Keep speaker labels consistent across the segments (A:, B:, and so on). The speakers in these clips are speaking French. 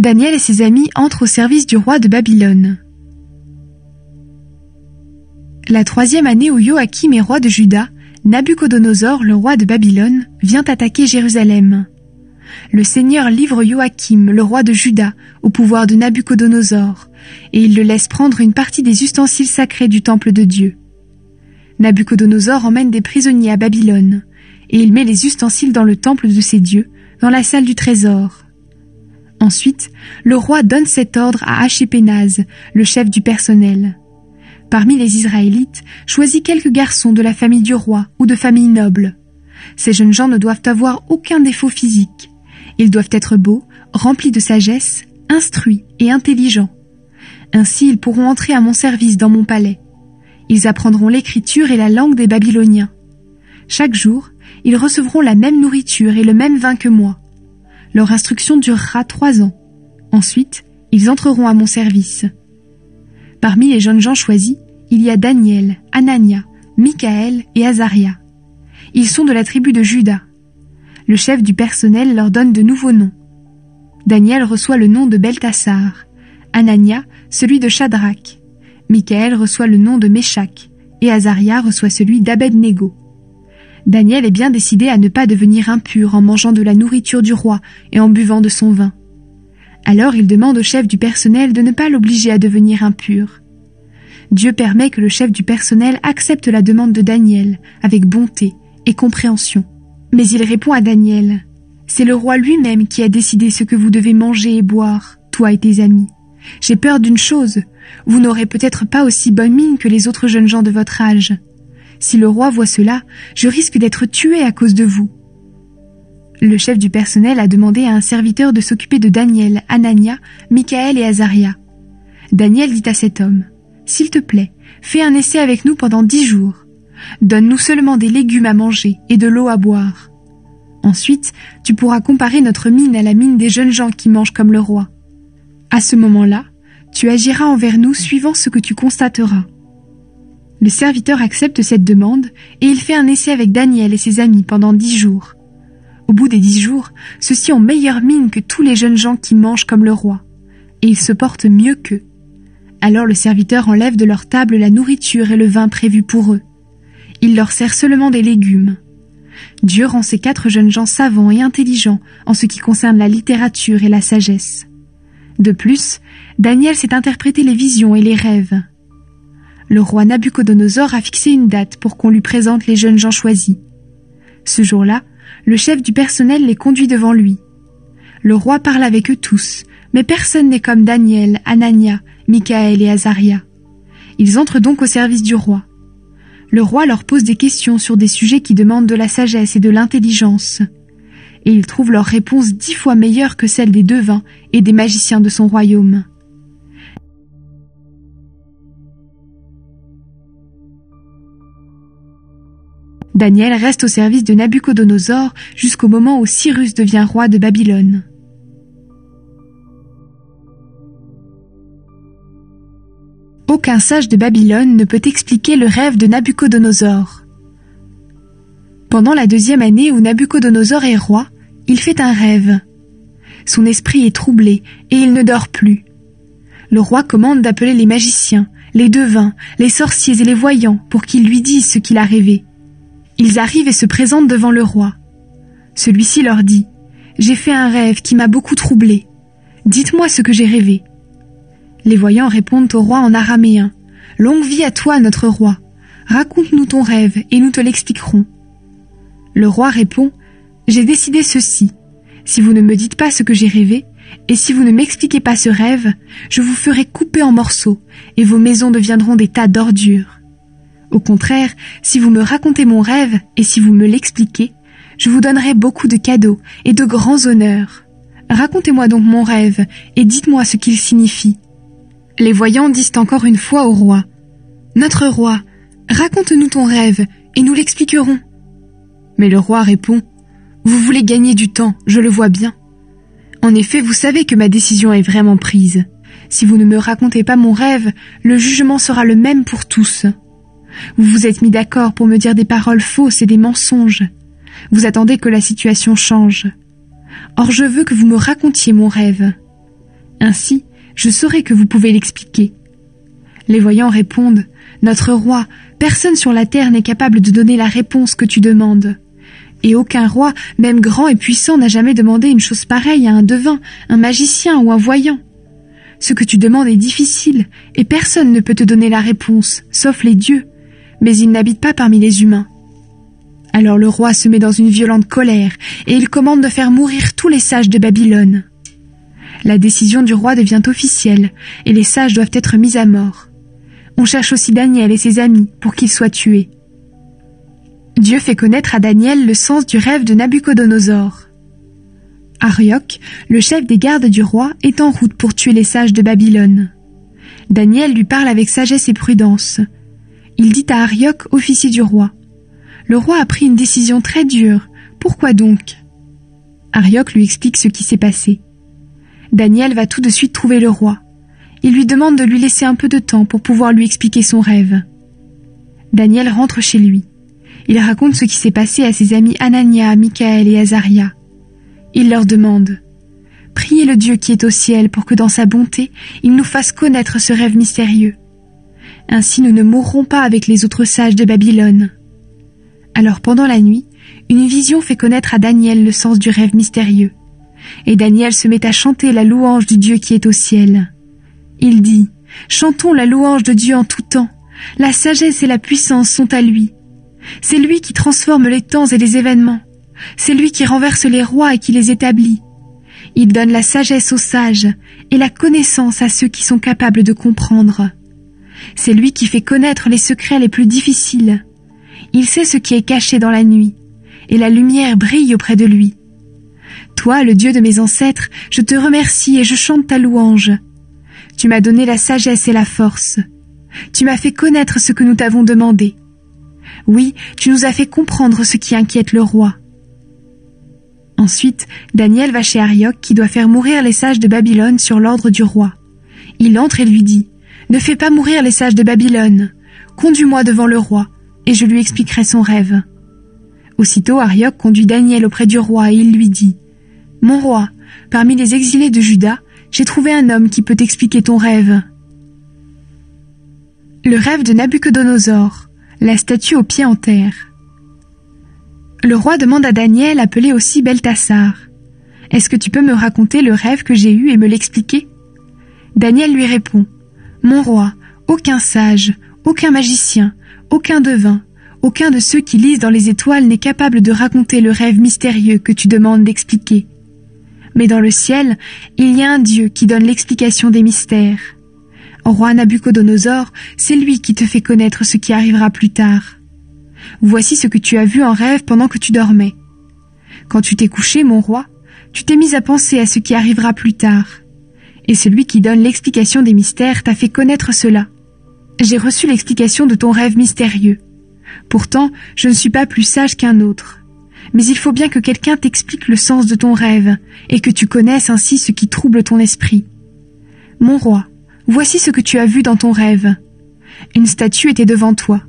A: Daniel et ses amis entrent au service du roi de Babylone. La 3e année où Joachim est roi de Juda, Nabuchodonosor, le roi de Babylone, vient attaquer Jérusalem. Le Seigneur livre Joachim, le roi de Juda, au pouvoir de Nabuchodonosor, et il le laisse prendre une partie des ustensiles sacrés du temple de Dieu. Nabuchodonosor emmène des prisonniers à Babylone, et il met les ustensiles dans le temple de ses dieux, dans la salle du trésor. Ensuite, le roi donne cet ordre à Ashipénaz, le chef du personnel. Parmi les Israélites, choisis quelques garçons de la famille du roi ou de familles nobles. Ces jeunes gens ne doivent avoir aucun défaut physique. Ils doivent être beaux, remplis de sagesse, instruits et intelligents. Ainsi, ils pourront entrer à mon service dans mon palais. Ils apprendront l'écriture et la langue des Babyloniens. Chaque jour, ils recevront la même nourriture et le même vin que moi. Leur instruction durera 3 ans. Ensuite, ils entreront à mon service. Parmi les jeunes gens choisis, il y a Daniel, Anania, Michaël et Azaria. Ils sont de la tribu de Juda. Le chef du personnel leur donne de nouveaux noms. Daniel reçoit le nom de Beltassar, Anania celui de Shadrach, Michaël reçoit le nom de Méshach et Azaria reçoit celui d'Abed-Négo. Daniel est bien décidé à ne pas devenir impur en mangeant de la nourriture du roi et en buvant de son vin. Alors il demande au chef du personnel de ne pas l'obliger à devenir impur. Dieu permet que le chef du personnel accepte la demande de Daniel avec bonté et compréhension. Mais il répond à Daniel : « C'est le roi lui-même qui a décidé ce que vous devez manger et boire, toi et tes amis. J'ai peur d'une chose, vous n'aurez peut-être pas aussi bonne mine que les autres jeunes gens de votre âge. Si le roi voit cela, je risque d'être tué à cause de vous. » Le chef du personnel a demandé à un serviteur de s'occuper de Daniel, Anania, Michaël et Azaria. Daniel dit à cet homme : « S'il te plaît, fais un essai avec nous pendant 10 jours. Donne-nous seulement des légumes à manger et de l'eau à boire. Ensuite, tu pourras comparer notre mine à la mine des jeunes gens qui mangent comme le roi. À ce moment-là, tu agiras envers nous suivant ce que tu constateras. » Le serviteur accepte cette demande et il fait un essai avec Daniel et ses amis pendant 10 jours. Au bout des 10 jours, ceux-ci ont meilleure mine que tous les jeunes gens qui mangent comme le roi, et ils se portent mieux qu'eux. Alors le serviteur enlève de leur table la nourriture et le vin prévus pour eux. Il leur sert seulement des légumes. Dieu rend ces 4 jeunes gens savants et intelligents en ce qui concerne la littérature et la sagesse. De plus, Daniel sait interpréter les visions et les rêves. Le roi Nabuchodonosor a fixé une date pour qu'on lui présente les jeunes gens choisis. Ce jour-là, le chef du personnel les conduit devant lui. Le roi parle avec eux tous, mais personne n'est comme Daniel, Anania, Michaël et Azaria. Ils entrent donc au service du roi. Le roi leur pose des questions sur des sujets qui demandent de la sagesse et de l'intelligence. Et ils trouvent leurs réponses 10 fois meilleures que celles des devins et des magiciens de son royaume. Daniel reste au service de Nabuchodonosor jusqu'au moment où Cyrus devient roi de Babylone. Aucun sage de Babylone ne peut expliquer le rêve de Nabuchodonosor. Pendant la 2e année où Nabuchodonosor est roi, il fait un rêve. Son esprit est troublé et il ne dort plus. Le roi commande d'appeler les magiciens, les devins, les sorciers et les voyants pour qu'ils lui disent ce qu'il a rêvé. Ils arrivent et se présentent devant le roi. Celui-ci leur dit : « J'ai fait un rêve qui m'a beaucoup troublé. Dites-moi ce que j'ai rêvé. » Les voyants répondent au roi en araméen : « Longue vie à toi, notre roi. Raconte-nous ton rêve et nous te l'expliquerons. » Le roi répond : « J'ai décidé ceci. Si vous ne me dites pas ce que j'ai rêvé, et si vous ne m'expliquez pas ce rêve, je vous ferai couper en morceaux et vos maisons deviendront des tas d'ordures. Au contraire, si vous me racontez mon rêve et si vous me l'expliquez, je vous donnerai beaucoup de cadeaux et de grands honneurs. Racontez-moi donc mon rêve et dites-moi ce qu'il signifie. » Les voyants disent encore une fois au roi : « Notre roi, raconte-nous ton rêve et nous l'expliquerons. » Mais le roi répond : « Vous voulez gagner du temps, je le vois bien. En effet, vous savez que ma décision est vraiment prise. Si vous ne me racontez pas mon rêve, le jugement sera le même pour tous. Vous vous êtes mis d'accord pour me dire des paroles fausses et des mensonges. Vous attendez que la situation change. Or je veux que vous me racontiez mon rêve. Ainsi, je saurai que vous pouvez l'expliquer. » Les voyants répondent « Notre roi, personne sur la terre n'est capable de donner la réponse que tu demandes. Et aucun roi, même grand et puissant, n'a jamais demandé une chose pareille à un devin, un magicien ou un voyant. Ce que tu demandes est difficile, et personne ne peut te donner la réponse, sauf les dieux, mais ils n'habitent pas parmi les humains. » Alors le roi se met dans une violente colère, et il commande de faire mourir tous les sages de Babylone. La décision du roi devient officielle, et les sages doivent être mis à mort. On cherche aussi Daniel et ses amis pour qu'ils soient tués. Dieu fait connaître à Daniel le sens du rêve de Nabuchodonosor. Arioch, le chef des gardes du roi, est en route pour tuer les sages de Babylone. Daniel lui parle avec sagesse et prudence. Il dit à Arioch, officier du roi, « Le roi a pris une décision très dure. Pourquoi donc ?» Arioch lui explique ce qui s'est passé. Daniel va tout de suite trouver le roi. Il lui demande de lui laisser un peu de temps pour pouvoir lui expliquer son rêve. Daniel rentre chez lui. Il raconte ce qui s'est passé à ses amis Anania, Michaël et Azaria. Il leur demande « Priez le Dieu qui est au ciel pour que dans sa bonté, il nous fasse connaître ce rêve mystérieux. Ainsi nous ne mourrons pas avec les autres sages de Babylone. » Alors pendant la nuit, une vision fait connaître à Daniel le sens du rêve mystérieux. Et Daniel se met à chanter la louange du Dieu qui est au ciel. Il dit « Chantons la louange de Dieu en tout temps. La sagesse et la puissance sont à lui. C'est lui qui transforme les temps et les événements. C'est lui qui renverse les rois et qui les établit. Il donne la sagesse aux sages et la connaissance à ceux qui sont capables de comprendre. C'est lui qui fait connaître les secrets les plus difficiles. Il sait ce qui est caché dans la nuit, et la lumière brille auprès de lui. Toi, le Dieu de mes ancêtres, je te remercie et je chante ta louange. Tu m'as donné la sagesse et la force. Tu m'as fait connaître ce que nous t'avons demandé. Oui, tu nous as fait comprendre ce qui inquiète le roi. » Ensuite, Daniel va chez Arioch qui doit faire mourir les sages de Babylone sur l'ordre du roi. Il entre et lui dit « Ne fais pas mourir les sages de Babylone. Conduis-moi devant le roi, et je lui expliquerai son rêve. » Aussitôt, Arioch conduit Daniel auprès du roi et il lui dit « Mon roi, parmi les exilés de Juda, j'ai trouvé un homme qui peut t'expliquer ton rêve. » Le rêve de Nabuchodonosor, la statue aux pieds en terre. Le roi demande à Daniel, appelé aussi Beltassar, « Est-ce que tu peux me raconter le rêve que j'ai eu et me l'expliquer ?» Daniel lui répond, « Mon roi, aucun sage, aucun magicien, aucun devin, aucun de ceux qui lisent dans les étoiles n'est capable de raconter le rêve mystérieux que tu demandes d'expliquer. Mais dans le ciel, il y a un Dieu qui donne l'explication des mystères. Roi Nabuchodonosor, c'est lui qui te fait connaître ce qui arrivera plus tard. Voici ce que tu as vu en rêve pendant que tu dormais. Quand tu t'es couché, mon roi, tu t'es mis à penser à ce qui arrivera plus tard. Et celui qui donne l'explication des mystères t'a fait connaître cela. J'ai reçu l'explication de ton rêve mystérieux. Pourtant, je ne suis pas plus sage qu'un autre. Mais il faut bien que quelqu'un t'explique le sens de ton rêve, et que tu connaisses ainsi ce qui trouble ton esprit. Mon roi, voici ce que tu as vu dans ton rêve. Une statue était devant toi.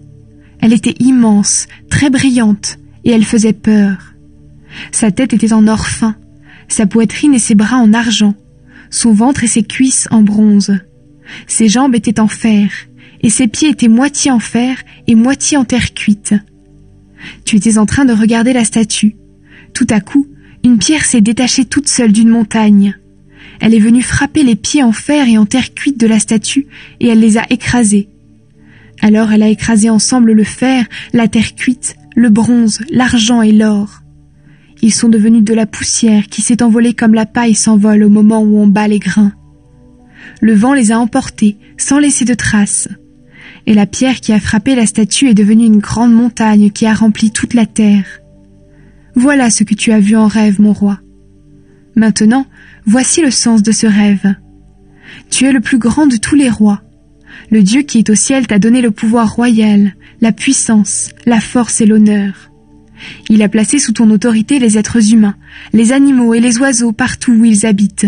A: Elle était immense, très brillante, et elle faisait peur. Sa tête était en or fin, sa poitrine et ses bras en argent, son ventre et ses cuisses en bronze. Ses jambes étaient en fer, et ses pieds étaient moitié en fer et moitié en terre cuite. Tu étais en train de regarder la statue. Tout à coup, une pierre s'est détachée toute seule d'une montagne. Elle est venue frapper les pieds en fer et en terre cuite de la statue, et elle les a écrasés. Alors elle a écrasé ensemble le fer, la terre cuite, le bronze, l'argent et l'or. Ils sont devenus de la poussière qui s'est envolée comme la paille s'envole au moment où on bat les grains. Le vent les a emportés, sans laisser de traces. Et la pierre qui a frappé la statue est devenue une grande montagne qui a rempli toute la terre. Voilà ce que tu as vu en rêve, mon roi. Maintenant, voici le sens de ce rêve. Tu es le plus grand de tous les rois. Le Dieu qui est au ciel t'a donné le pouvoir royal, la puissance, la force et l'honneur. Il a placé sous ton autorité les êtres humains, les animaux et les oiseaux partout où ils habitent.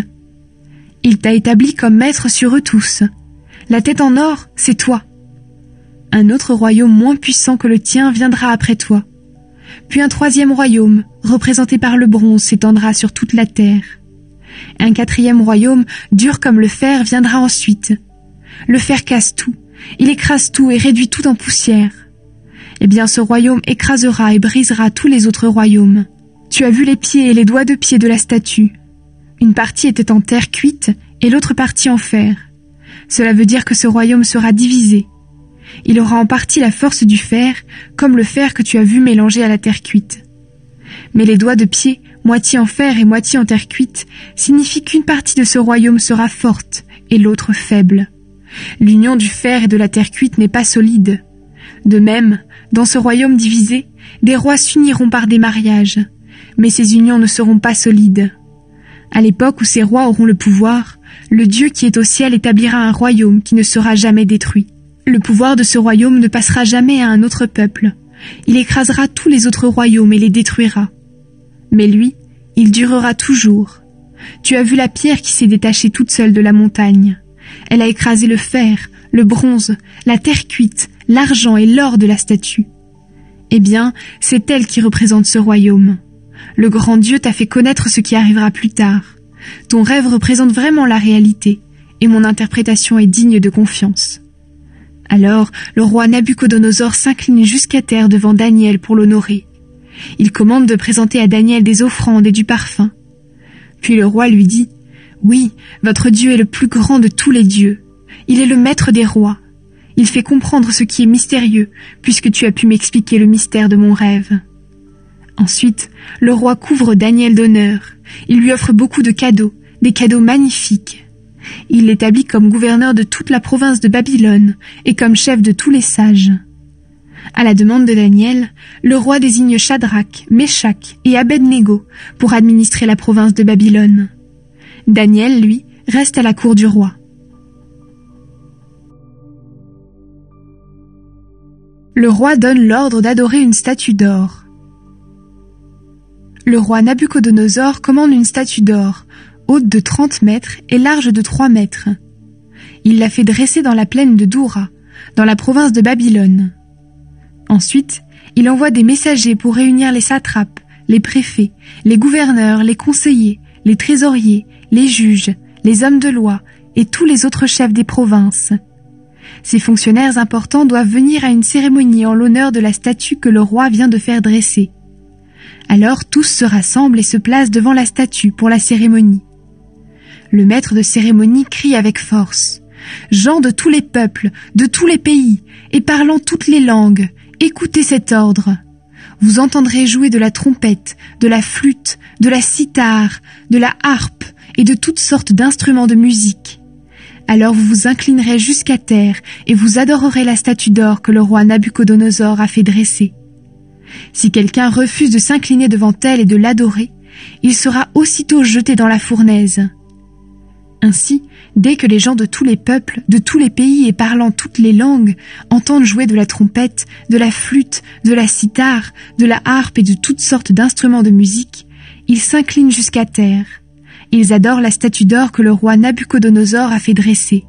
A: Il t'a établi comme maître sur eux tous. La tête en or, c'est toi. Un autre royaume moins puissant que le tien viendra après toi. Puis un troisième royaume, représenté par le bronze, s'étendra sur toute la terre. Un quatrième royaume, dur comme le fer, viendra ensuite. Le fer casse tout, il écrase tout et réduit tout en poussière. Eh bien, ce royaume écrasera et brisera tous les autres royaumes. Tu as vu les pieds et les doigts de pied de la statue. Une partie était en terre cuite et l'autre partie en fer. Cela veut dire que ce royaume sera divisé. Il aura en partie la force du fer, comme le fer que tu as vu mélangé à la terre cuite. Mais les doigts de pied, moitié en fer et moitié en terre cuite, signifient qu'une partie de ce royaume sera forte et l'autre faible. L'union du fer et de la terre cuite n'est pas solide. De même, dans ce royaume divisé, des rois s'uniront par des mariages, mais ces unions ne seront pas solides. À l'époque où ces rois auront le pouvoir, le Dieu qui est au ciel établira un royaume qui ne sera jamais détruit. Le pouvoir de ce royaume ne passera jamais à un autre peuple. Il écrasera tous les autres royaumes et les détruira. Mais lui, il durera toujours. Tu as vu la pierre qui s'est détachée toute seule de la montagne. Elle a écrasé le fer, le bronze, la terre cuite, l'argent et l'or de la statue. Eh bien, c'est elle qui représente ce royaume. Le grand Dieu t'a fait connaître ce qui arrivera plus tard. Ton rêve représente vraiment la réalité, et mon interprétation est digne de confiance. Alors, le roi Nabuchodonosor s'incline jusqu'à terre devant Daniel pour l'honorer. Il commande de présenter à Daniel des offrandes et du parfum. Puis le roi lui dit « Oui, votre Dieu est le plus grand de tous les dieux. Il est le maître des rois. Il fait comprendre ce qui est mystérieux, puisque tu as pu m'expliquer le mystère de mon rêve. » Ensuite, le roi couvre Daniel d'honneur. Il lui offre beaucoup de cadeaux, des cadeaux magnifiques. Il l'établit comme gouverneur de toute la province de Babylone et comme chef de tous les sages. À la demande de Daniel, le roi désigne Shadrach, Meshach et Abed-Nego pour administrer la province de Babylone. Daniel, lui, reste à la cour du roi. Le roi donne l'ordre d'adorer une statue d'or. Le roi Nabuchodonosor commande une statue d'or, haute de 30 mètres et large de 3 mètres. Il l'a fait dresser dans la plaine de Doura, dans la province de Babylone. Ensuite, il envoie des messagers pour réunir les satrapes, les préfets, les gouverneurs, les conseillers, les trésoriers, les juges, les hommes de loi et tous les autres chefs des provinces. Ces fonctionnaires importants doivent venir à une cérémonie en l'honneur de la statue que le roi vient de faire dresser. Alors tous se rassemblent et se placent devant la statue pour la cérémonie. Le maître de cérémonie crie avec force « Gens de tous les peuples, de tous les pays, et parlant toutes les langues, écoutez cet ordre. Vous entendrez jouer de la trompette, de la flûte, de la cithare, de la harpe et de toutes sortes d'instruments de musique. Alors vous vous inclinerez jusqu'à terre et vous adorerez la statue d'or que le roi Nabuchodonosor a fait dresser. Si quelqu'un refuse de s'incliner devant elle et de l'adorer, il sera aussitôt jeté dans la fournaise. » Ainsi, dès que les gens de tous les peuples, de tous les pays et parlant toutes les langues entendent jouer de la trompette, de la flûte, de la cithare, de la harpe et de toutes sortes d'instruments de musique, ils s'inclinent jusqu'à terre. Ils adorent la statue d'or que le roi Nabuchodonosor a fait dresser.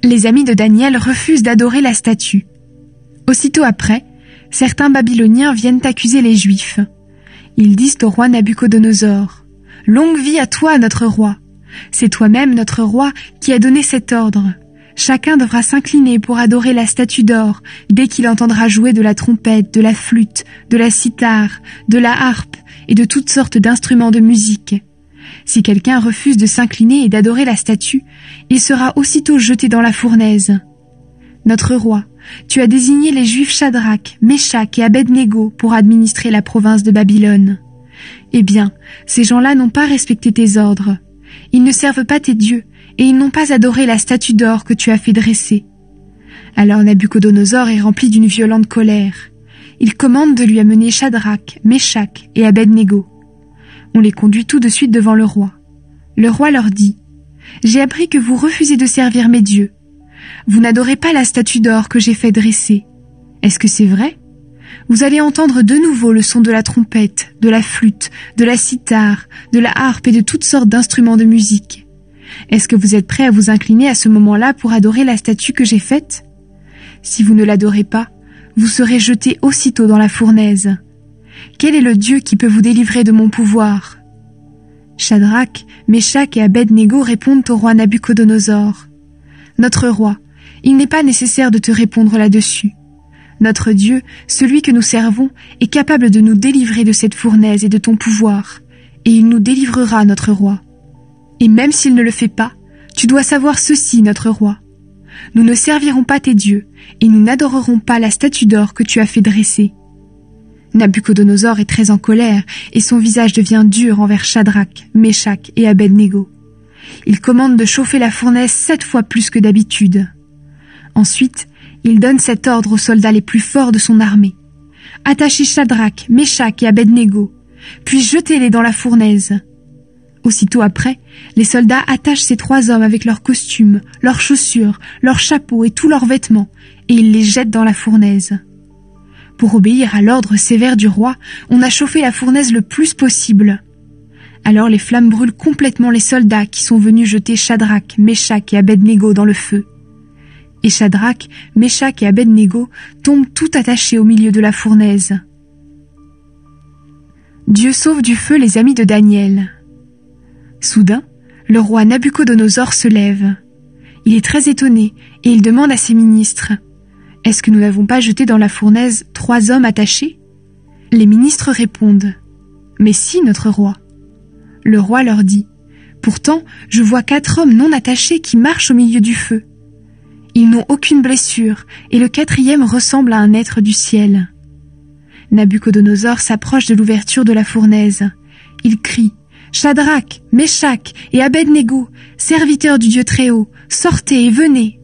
A: Les amis de Daniel refusent d'adorer la statue. Aussitôt après, certains Babyloniens viennent accuser les Juifs. Ils disent au roi Nabuchodonosor « Longue vie à toi, notre roi. C'est toi-même, notre roi, qui a donné cet ordre. Chacun devra s'incliner pour adorer la statue d'or dès qu'il entendra jouer de la trompette, de la flûte, de la cithare, de la harpe et de toutes sortes d'instruments de musique. Si quelqu'un refuse de s'incliner et d'adorer la statue, il sera aussitôt jeté dans la fournaise. Notre roi, tu as désigné les Juifs Shadrach, Meshach et Abed-Nego pour administrer la province de Babylone. Eh bien, ces gens-là n'ont pas respecté tes ordres. Ils ne servent pas tes dieux, et ils n'ont pas adoré la statue d'or que tu as fait dresser. » Alors Nabuchodonosor est rempli d'une violente colère. Il commande de lui amener Shadrach, Meshach et Abed-Nego. On les conduit tout de suite devant le roi. Le roi leur dit « J'ai appris que vous refusez de servir mes dieux. Vous n'adorez pas la statue d'or que j'ai fait dresser. Est-ce que c'est vrai ? Vous allez entendre de nouveau le son de la trompette, de la flûte, de la cithare, de la harpe et de toutes sortes d'instruments de musique. Est-ce que vous êtes prêts à vous incliner à ce moment-là pour adorer la statue que j'ai faite ? Si vous ne l'adorez pas, vous serez jeté aussitôt dans la fournaise. Quel est le Dieu qui peut vous délivrer de mon pouvoir ? » Shadrach, Meshach et Abed-Négo répondent au roi Nabuchodonosor. « Notre roi, il n'est pas nécessaire de te répondre là-dessus. Notre Dieu, celui que nous servons, est capable de nous délivrer de cette fournaise et de ton pouvoir, et il nous délivrera, notre roi. Et même s'il ne le fait pas, tu dois savoir ceci, notre roi. Nous ne servirons pas tes dieux, et nous n'adorerons pas la statue d'or que tu as fait dresser. » Nabuchodonosor est très en colère, et son visage devient dur envers Shadrach, Meshach et Abed-Négo. Il commande de chauffer la fournaise 7 fois plus que d'habitude. Ensuite, il donne cet ordre aux soldats les plus forts de son armée. « Attachez Shadrach, Meshach et Abed-Négo, puis jetez-les dans la fournaise. » Aussitôt après, les soldats attachent ces 3 hommes avec leurs costumes, leurs chaussures, leurs chapeaux et tous leurs vêtements, et ils les jettent dans la fournaise. Pour obéir à l'ordre sévère du roi, on a chauffé la fournaise le plus possible. Alors les flammes brûlent complètement les soldats qui sont venus jeter Shadrach, Meshach et Abed-Négo dans le feu. Et Shadrach, Meshach et Abed-Négo tombent tout attachés au milieu de la fournaise. Dieu sauve du feu les amis de Daniel. Soudain, le roi Nabuchodonosor se lève. Il est très étonné et il demande à ses ministres « Est-ce que nous n'avons pas jeté dans la fournaise 3 hommes attachés ?» Les ministres répondent « Mais si, notre roi. » Le roi leur dit « Pourtant, je vois 4 hommes non attachés qui marchent au milieu du feu. Ils n'ont aucune blessure et le 4e ressemble à un être du ciel. » Nabuchodonosor s'approche de l'ouverture de la fournaise. Il crie « Shadrach, Meshach et Abed-Négo, serviteurs du Dieu Très-Haut, sortez et venez !»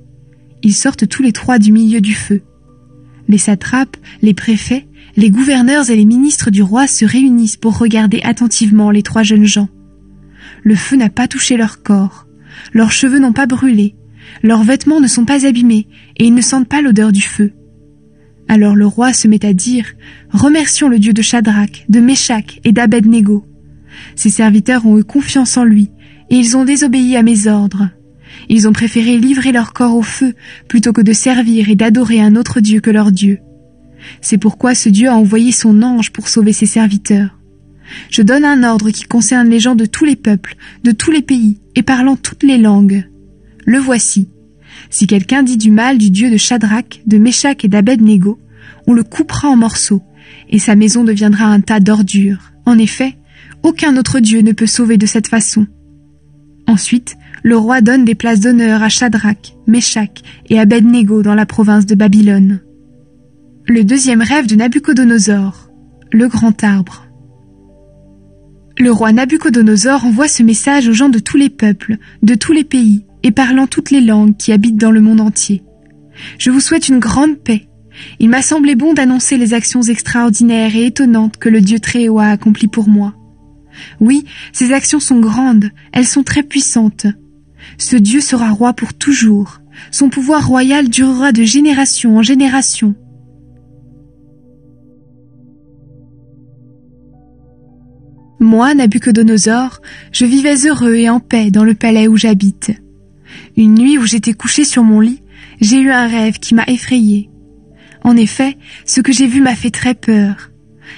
A: Ils sortent tous les 3 du milieu du feu. Les satrapes, les préfets, les gouverneurs et les ministres du roi se réunissent pour regarder attentivement les 3 jeunes gens. Le feu n'a pas touché leur corps, leurs cheveux n'ont pas brûlé, leurs vêtements ne sont pas abîmés et ils ne sentent pas l'odeur du feu. Alors le roi se met à dire « Remercions le Dieu de Shadrach, de Meshach et d'Abed-Négo. Ses serviteurs ont eu confiance en lui et ils ont désobéi à mes ordres. Ils ont préféré livrer leur corps au feu plutôt que de servir et d'adorer un autre Dieu que leur Dieu. C'est pourquoi ce Dieu a envoyé son ange pour sauver ses serviteurs. Je donne un ordre qui concerne les gens de tous les peuples, de tous les pays et parlant toutes les langues. Le voici. Si quelqu'un dit du mal du Dieu de Shadrach, de Meshach et d'Abed-Négo, on le coupera en morceaux et sa maison deviendra un tas d'ordures. En effet, aucun autre Dieu ne peut sauver de cette façon. » Ensuite, le roi donne des places d'honneur à Shadrach, Meshach et Abed-Négo dans la province de Babylone. Le 2e rêve de Nabuchodonosor, le grand arbre. Le roi Nabuchodonosor envoie ce message aux gens de tous les peuples, de tous les pays et parlant toutes les langues qui habitent dans le monde entier. Je vous souhaite une grande paix. Il m'a semblé bon d'annoncer les actions extraordinaires et étonnantes que le Dieu Très-Haut a accomplies pour moi. Oui, ces actions sont grandes, elles sont très puissantes. Ce Dieu sera roi pour toujours. Son pouvoir royal durera de génération en génération. Moi, Nabuchodonosor, je vivais heureux et en paix dans le palais où j'habite. Une nuit où j'étais couché sur mon lit, j'ai eu un rêve qui m'a effrayé. En effet, ce que j'ai vu m'a fait très peur.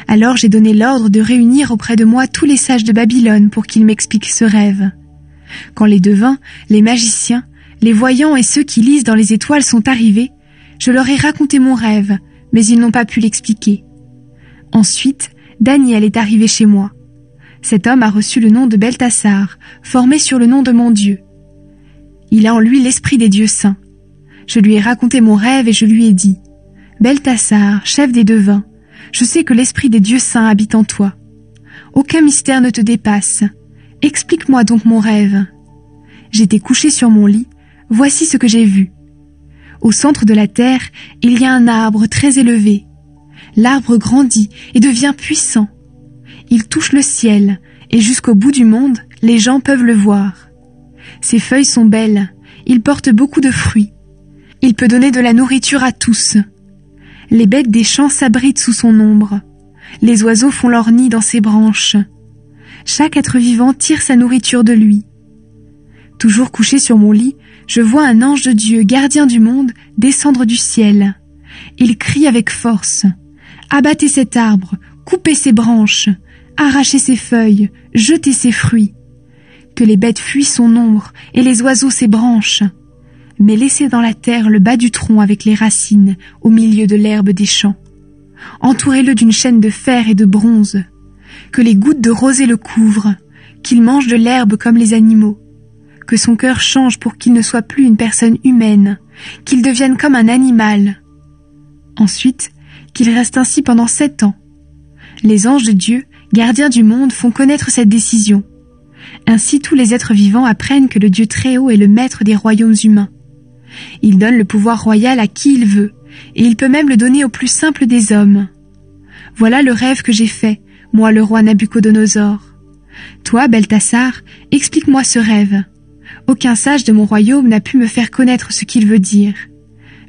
A: Alors j'ai donné l'ordre de réunir auprès de moi tous les sages de Babylone pour qu'ils m'expliquent ce rêve. Quand les devins, les magiciens, les voyants et ceux qui lisent dans les étoiles sont arrivés, je leur ai raconté mon rêve, mais ils n'ont pas pu l'expliquer. Ensuite, Daniel est arrivé chez moi. Cet homme a reçu le nom de Beltassar, formé sur le nom de mon Dieu. Il a en lui l'esprit des dieux saints. Je lui ai raconté mon rêve et je lui ai dit « Beltassar, chef des devins, je sais que l'esprit des dieux saints habite en toi. Aucun mystère ne te dépasse. Explique-moi donc mon rêve. J'étais couché sur mon lit, voici ce que j'ai vu. Au centre de la terre, il y a un arbre très élevé. L'arbre grandit et devient puissant. Il touche le ciel, et jusqu'au bout du monde, les gens peuvent le voir. Ses feuilles sont belles, il porte beaucoup de fruits. Il peut donner de la nourriture à tous. Les bêtes des champs s'abritent sous son ombre. Les oiseaux font leur nid dans ses branches. Chaque être vivant tire sa nourriture de lui. Toujours couché sur mon lit, je vois un ange de Dieu, gardien du monde, descendre du ciel. Il crie avec force. « Abattez cet arbre, coupez ses branches, arrachez ses feuilles, jetez ses fruits. que les bêtes fuient son ombre et les oiseaux ses branches. Mais laissez dans la terre le bas du tronc avec les racines au milieu de l'herbe des champs. Entourez-le d'une chaîne de fer et de bronze. Que les gouttes de rosée le couvrent, qu'il mange de l'herbe comme les animaux. Que son cœur change pour qu'il ne soit plus une personne humaine, qu'il devienne comme un animal. Ensuite, qu'il reste ainsi pendant 7 ans. Les anges de Dieu, gardiens du monde, font connaître cette décision. Ainsi tous les êtres vivants apprennent que le Dieu Très-Haut est le maître des royaumes humains. Il donne le pouvoir royal à qui il veut, et il peut même le donner au plus simple des hommes. Voilà le rêve que j'ai fait, moi le roi Nabuchodonosor. Toi, Beltasar, explique-moi ce rêve. Aucun sage de mon royaume n'a pu me faire connaître ce qu'il veut dire.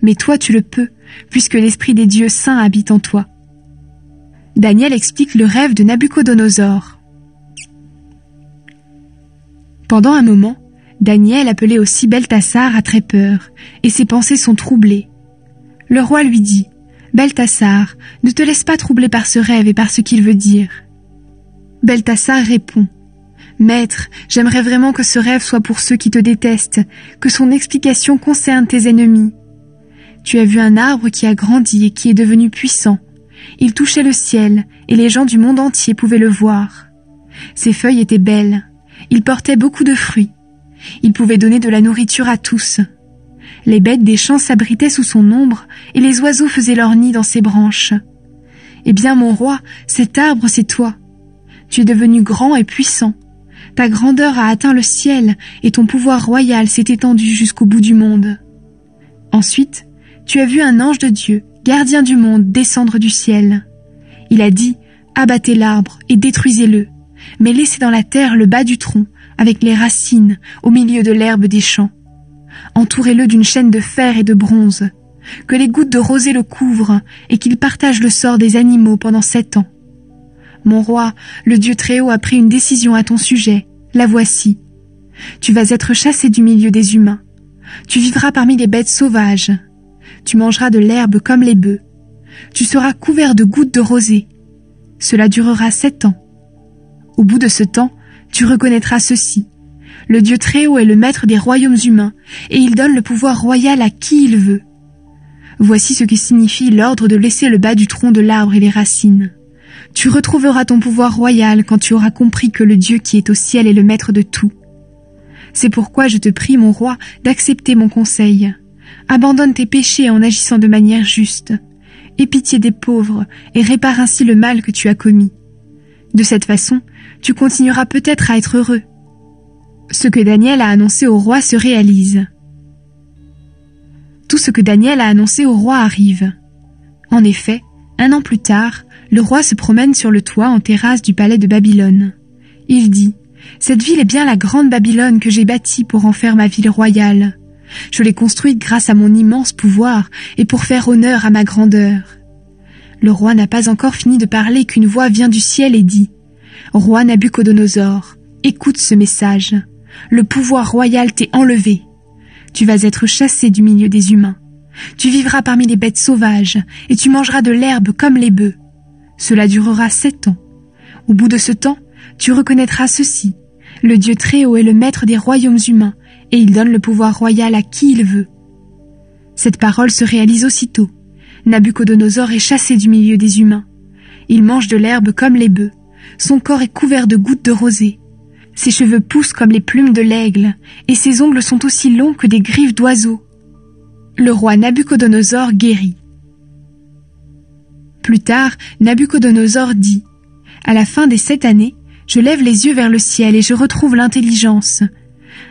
A: Mais toi tu le peux, puisque l'esprit des dieux saints habite en toi. Daniel explique le rêve de Nabuchodonosor. Pendant un moment, Daniel, appelé aussi Beltasar, a très peur, et ses pensées sont troublées. Le roi lui dit, « Beltasar, ne te laisse pas troubler par ce rêve et par ce qu'il veut dire. » Beltasar répond, « Maître, j'aimerais vraiment que ce rêve soit pour ceux qui te détestent, que son explication concerne tes ennemis. Tu as vu un arbre qui a grandi et qui est devenu puissant. Il touchait le ciel, et les gens du monde entier pouvaient le voir. Ses feuilles étaient belles, il portait beaucoup de fruits. Il pouvait donner de la nourriture à tous. Les bêtes des champs s'abritaient sous son ombre, et les oiseaux faisaient leur nid dans ses branches. Eh bien, mon roi, cet arbre, c'est toi. Tu es devenu grand et puissant. Ta grandeur a atteint le ciel, et ton pouvoir royal s'est étendu jusqu'au bout du monde. Ensuite, tu as vu un ange de Dieu, gardien du monde, descendre du ciel. Il a dit, abattez l'arbre et détruisez-le, mais laissez dans la terre le bas du tronc, avec les racines, au milieu de l'herbe des champs. Entourez-le d'une chaîne de fer et de bronze, que les gouttes de rosée le couvrent, et qu'il partage le sort des animaux pendant 7 ans. Mon roi, le Dieu Très-Haut a pris une décision à ton sujet, la voici. Tu vas être chassé du milieu des humains. Tu vivras parmi les bêtes sauvages. Tu mangeras de l'herbe comme les bœufs. Tu seras couvert de gouttes de rosée. Cela durera 7 ans. Au bout de ce temps, tu reconnaîtras ceci. Le Dieu Très-Haut est le maître des royaumes humains, et il donne le pouvoir royal à qui il veut. Voici ce que signifie l'ordre de laisser le bas du tronc de l'arbre et les racines. Tu retrouveras ton pouvoir royal quand tu auras compris que le Dieu qui est au ciel est le maître de tout. C'est pourquoi je te prie, mon roi, d'accepter mon conseil. Abandonne tes péchés en agissant de manière juste. Aie pitié des pauvres et répare ainsi le mal que tu as commis. De cette façon, tu continueras peut-être à être heureux. Ce que Daniel a annoncé au roi se réalise. Tout ce que Daniel a annoncé au roi arrive. En effet, 1 an plus tard, le roi se promène sur le toit en terrasse du palais de Babylone. Il dit, « Cette ville est bien la grande Babylone que j'ai bâtie pour en faire ma ville royale. Je l'ai construite grâce à mon immense pouvoir et pour faire honneur à ma grandeur. » Le roi n'a pas encore fini de parler qu'une voix vient du ciel et dit, « Roi Nabuchodonosor, écoute ce message. Le pouvoir royal t'est enlevé. Tu vas être chassé du milieu des humains. Tu vivras parmi les bêtes sauvages et tu mangeras de l'herbe comme les bœufs. Cela durera 7 ans. Au bout de ce temps, tu reconnaîtras ceci. Le Dieu Très-Haut est le maître des royaumes humains et il donne le pouvoir royal à qui il veut. » Cette parole se réalise aussitôt. Nabuchodonosor est chassé du milieu des humains. Il mange de l'herbe comme les bœufs. Son corps est couvert de gouttes de rosée. Ses cheveux poussent comme les plumes de l'aigle et ses ongles sont aussi longs que des griffes d'oiseaux. Le roi Nabuchodonosor guérit. Plus tard, Nabuchodonosor dit, « À la fin des 7 années, je lève les yeux vers le ciel et je retrouve l'intelligence.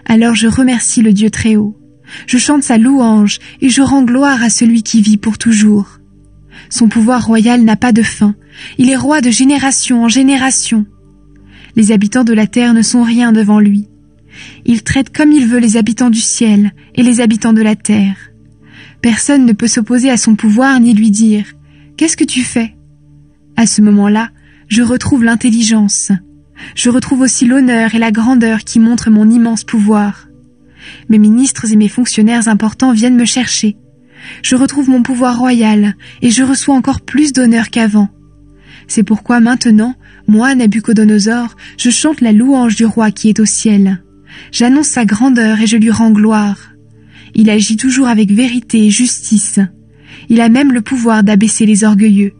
A: Alors je remercie le Dieu Très-Haut. Je chante sa louange et je rends gloire à celui qui vit pour toujours. Son pouvoir royal n'a pas de fin. Il est roi de génération en génération. Les habitants de la terre ne sont rien devant lui. Il traite comme il veut les habitants du ciel et les habitants de la terre. Personne ne peut s'opposer à son pouvoir ni lui dire « Qu'est-ce que tu fais ?» À ce moment-là, je retrouve l'intelligence. Je retrouve aussi l'honneur et la grandeur qui montrent mon immense pouvoir. Mes ministres et mes fonctionnaires importants viennent me chercher. Je retrouve mon pouvoir royal et je reçois encore plus d'honneur qu'avant. C'est pourquoi maintenant, moi, Nabuchodonosor, je chante la louange du roi qui est au ciel. J'annonce sa grandeur et je lui rends gloire. Il agit toujours avec vérité et justice. Il a même le pouvoir d'abaisser les orgueilleux.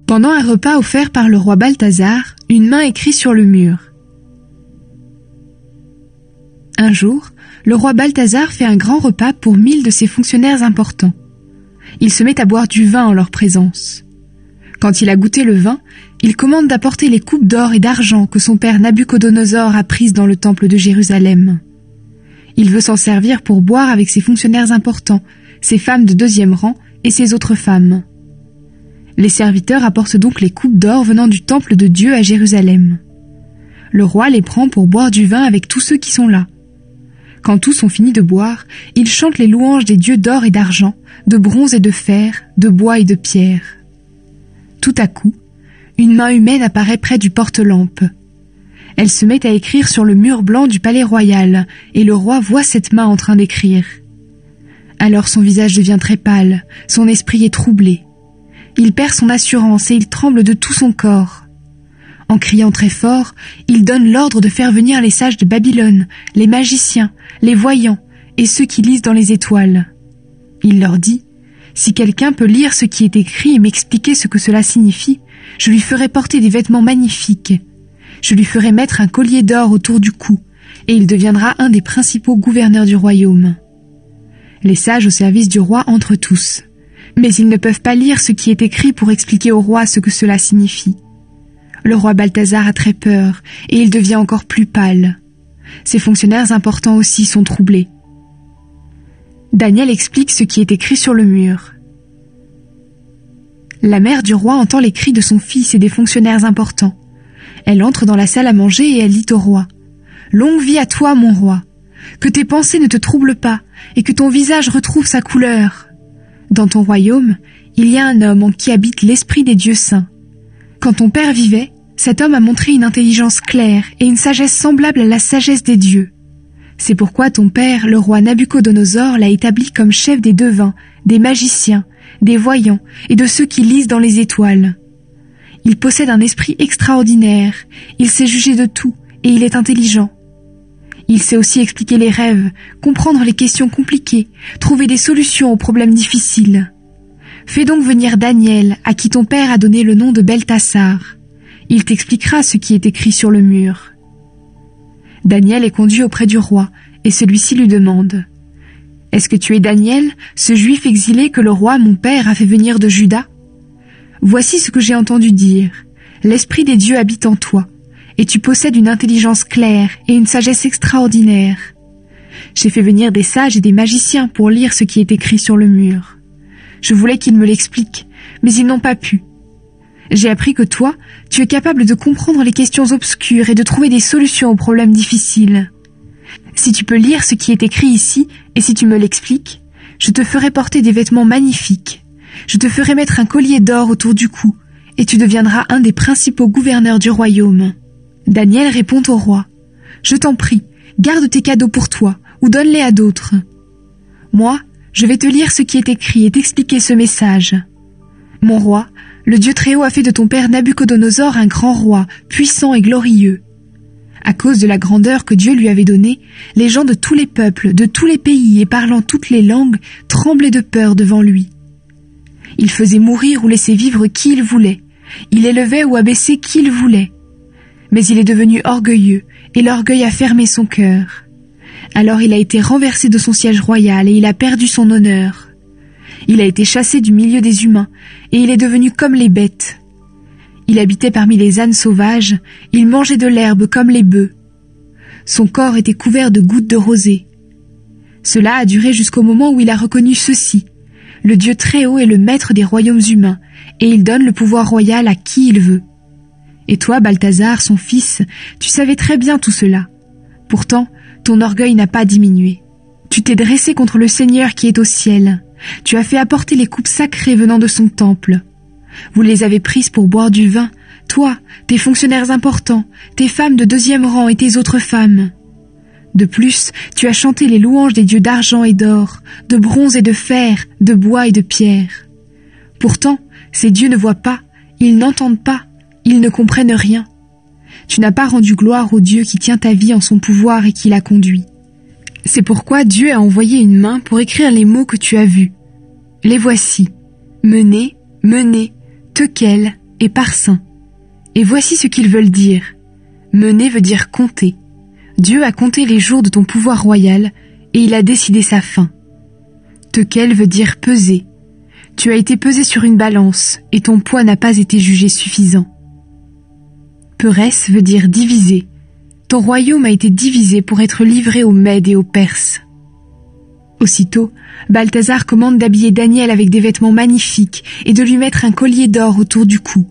A: Pendant un repas offert par le roi Balthazar, une main écrit sur le mur. Un jour, le roi Balthazar fait un grand repas pour 1000 de ses fonctionnaires importants. Il se met à boire du vin en leur présence. Quand il a goûté le vin, il commande d'apporter les coupes d'or et d'argent que son père Nabuchodonosor a prises dans le temple de Jérusalem. Il veut s'en servir pour boire avec ses fonctionnaires importants, ses femmes de 2e rang et ses autres femmes. Les serviteurs apportent donc les coupes d'or venant du temple de Dieu à Jérusalem. Le roi les prend pour boire du vin avec tous ceux qui sont là. Quand tous ont fini de boire, ils chantent les louanges des dieux d'or et d'argent, de bronze et de fer, de bois et de pierre. Tout à coup, une main humaine apparaît près du porte-lampe. Elle se met à écrire sur le mur blanc du palais royal, et le roi voit cette main en train d'écrire. Alors son visage devient très pâle, son esprit est troublé. Il perd son assurance et il tremble de tout son corps. En criant très fort, il donne l'ordre de faire venir les sages de Babylone, les magiciens, les voyants et ceux qui lisent dans les étoiles. Il leur dit « Si quelqu'un peut lire ce qui est écrit et m'expliquer ce que cela signifie, je lui ferai porter des vêtements magnifiques. Je lui ferai mettre un collier d'or autour du cou, et il deviendra un des principaux gouverneurs du royaume. » Les sages au service du roi entrent tous. Mais ils ne peuvent pas lire ce qui est écrit pour expliquer au roi ce que cela signifie. Le roi Balthazar a très peur et il devient encore plus pâle. Ses fonctionnaires importants aussi sont troublés. Daniel explique ce qui est écrit sur le mur. La mère du roi entend les cris de son fils et des fonctionnaires importants. Elle entre dans la salle à manger et elle dit au roi « Longue vie à toi, mon roi, que tes pensées ne te troublent pas et que ton visage retrouve sa couleur. Dans ton royaume, il y a un homme en qui habite l'esprit des dieux saints. Quand ton père vivait, cet homme a montré une intelligence claire et une sagesse semblable à la sagesse des dieux. C'est pourquoi ton père, le roi Nabuchodonosor, l'a établi comme chef des devins, des magiciens, des voyants et de ceux qui lisent dans les étoiles. Il possède un esprit extraordinaire, il sait juger de tout et il est intelligent. Il sait aussi expliquer les rêves, comprendre les questions compliquées, trouver des solutions aux problèmes difficiles. Fais donc venir Daniel, à qui ton père a donné le nom de Beltassar. Il t'expliquera ce qui est écrit sur le mur. » Daniel est conduit auprès du roi, et celui-ci lui demande « Est-ce que tu es Daniel, ce juif exilé que le roi, mon père, a fait venir de Juda ? Voici ce que j'ai entendu dire. L'esprit des dieux habite en toi, et tu possèdes une intelligence claire et une sagesse extraordinaire. J'ai fait venir des sages et des magiciens pour lire ce qui est écrit sur le mur. Je voulais qu'ils me l'expliquent, mais ils n'ont pas pu. J'ai appris que toi, tu es capable de comprendre les questions obscures et de trouver des solutions aux problèmes difficiles. Si tu peux lire ce qui est écrit ici, et si tu me l'expliques, je te ferai porter des vêtements magnifiques. Je te ferai mettre un collier d'or autour du cou, et tu deviendras un des principaux gouverneurs du royaume. » Daniel répond au roi « Je t'en prie, garde tes cadeaux pour toi, ou donne-les à d'autres. Moi, je vais te lire ce qui est écrit et t'expliquer ce message. Mon roi, le Dieu Très-Haut a fait de ton père Nabuchodonosor un grand roi, puissant et glorieux. À cause de la grandeur que Dieu lui avait donnée, les gens de tous les peuples, de tous les pays et parlant toutes les langues tremblaient de peur devant lui. Il faisait mourir ou laisser vivre qui il voulait. Il élevait ou abaissait qui il voulait. Mais il est devenu orgueilleux, et l'orgueil a fermé son cœur. Alors il a été renversé de son siège royal et il a perdu son honneur. Il a été chassé du milieu des humains, et il est devenu comme les bêtes. Il habitait parmi les ânes sauvages, il mangeait de l'herbe comme les bœufs. Son corps était couvert de gouttes de rosée. Cela a duré jusqu'au moment où il a reconnu ceci. Le Dieu Très-Haut est le maître des royaumes humains, et il donne le pouvoir royal à qui il veut. Et toi, Balthazar, son fils, tu savais très bien tout cela. Pourtant, ton orgueil n'a pas diminué. Tu t'es dressé contre le Seigneur qui est au ciel. Tu as fait apporter les coupes sacrées venant de son temple. Vous les avez prises pour boire du vin, toi, tes fonctionnaires importants, tes femmes de 2e rang et tes autres femmes. De plus, tu as chanté les louanges des dieux d'argent et d'or, de bronze et de fer, de bois et de pierre. Pourtant, ces dieux ne voient pas, ils n'entendent pas, Ils ne comprennent rien. Tu n'as pas rendu gloire au Dieu qui tient ta vie en son pouvoir et qui la conduit. C'est pourquoi Dieu a envoyé une main pour écrire les mots que tu as vus. Les voici. Mener, mener, tekel et parsin. Et voici ce qu'ils veulent dire. Mener veut dire compter. Dieu a compté les jours de ton pouvoir royal et il a décidé sa fin. Tekel veut dire peser. Tu as été pesé sur une balance et ton poids n'a pas été jugé suffisant. Perès veut dire diviser. Ton royaume a été divisé pour être livré aux Mèdes et aux Perses. Aussitôt, Balthazar commande d'habiller Daniel avec des vêtements magnifiques et de lui mettre un collier d'or autour du cou.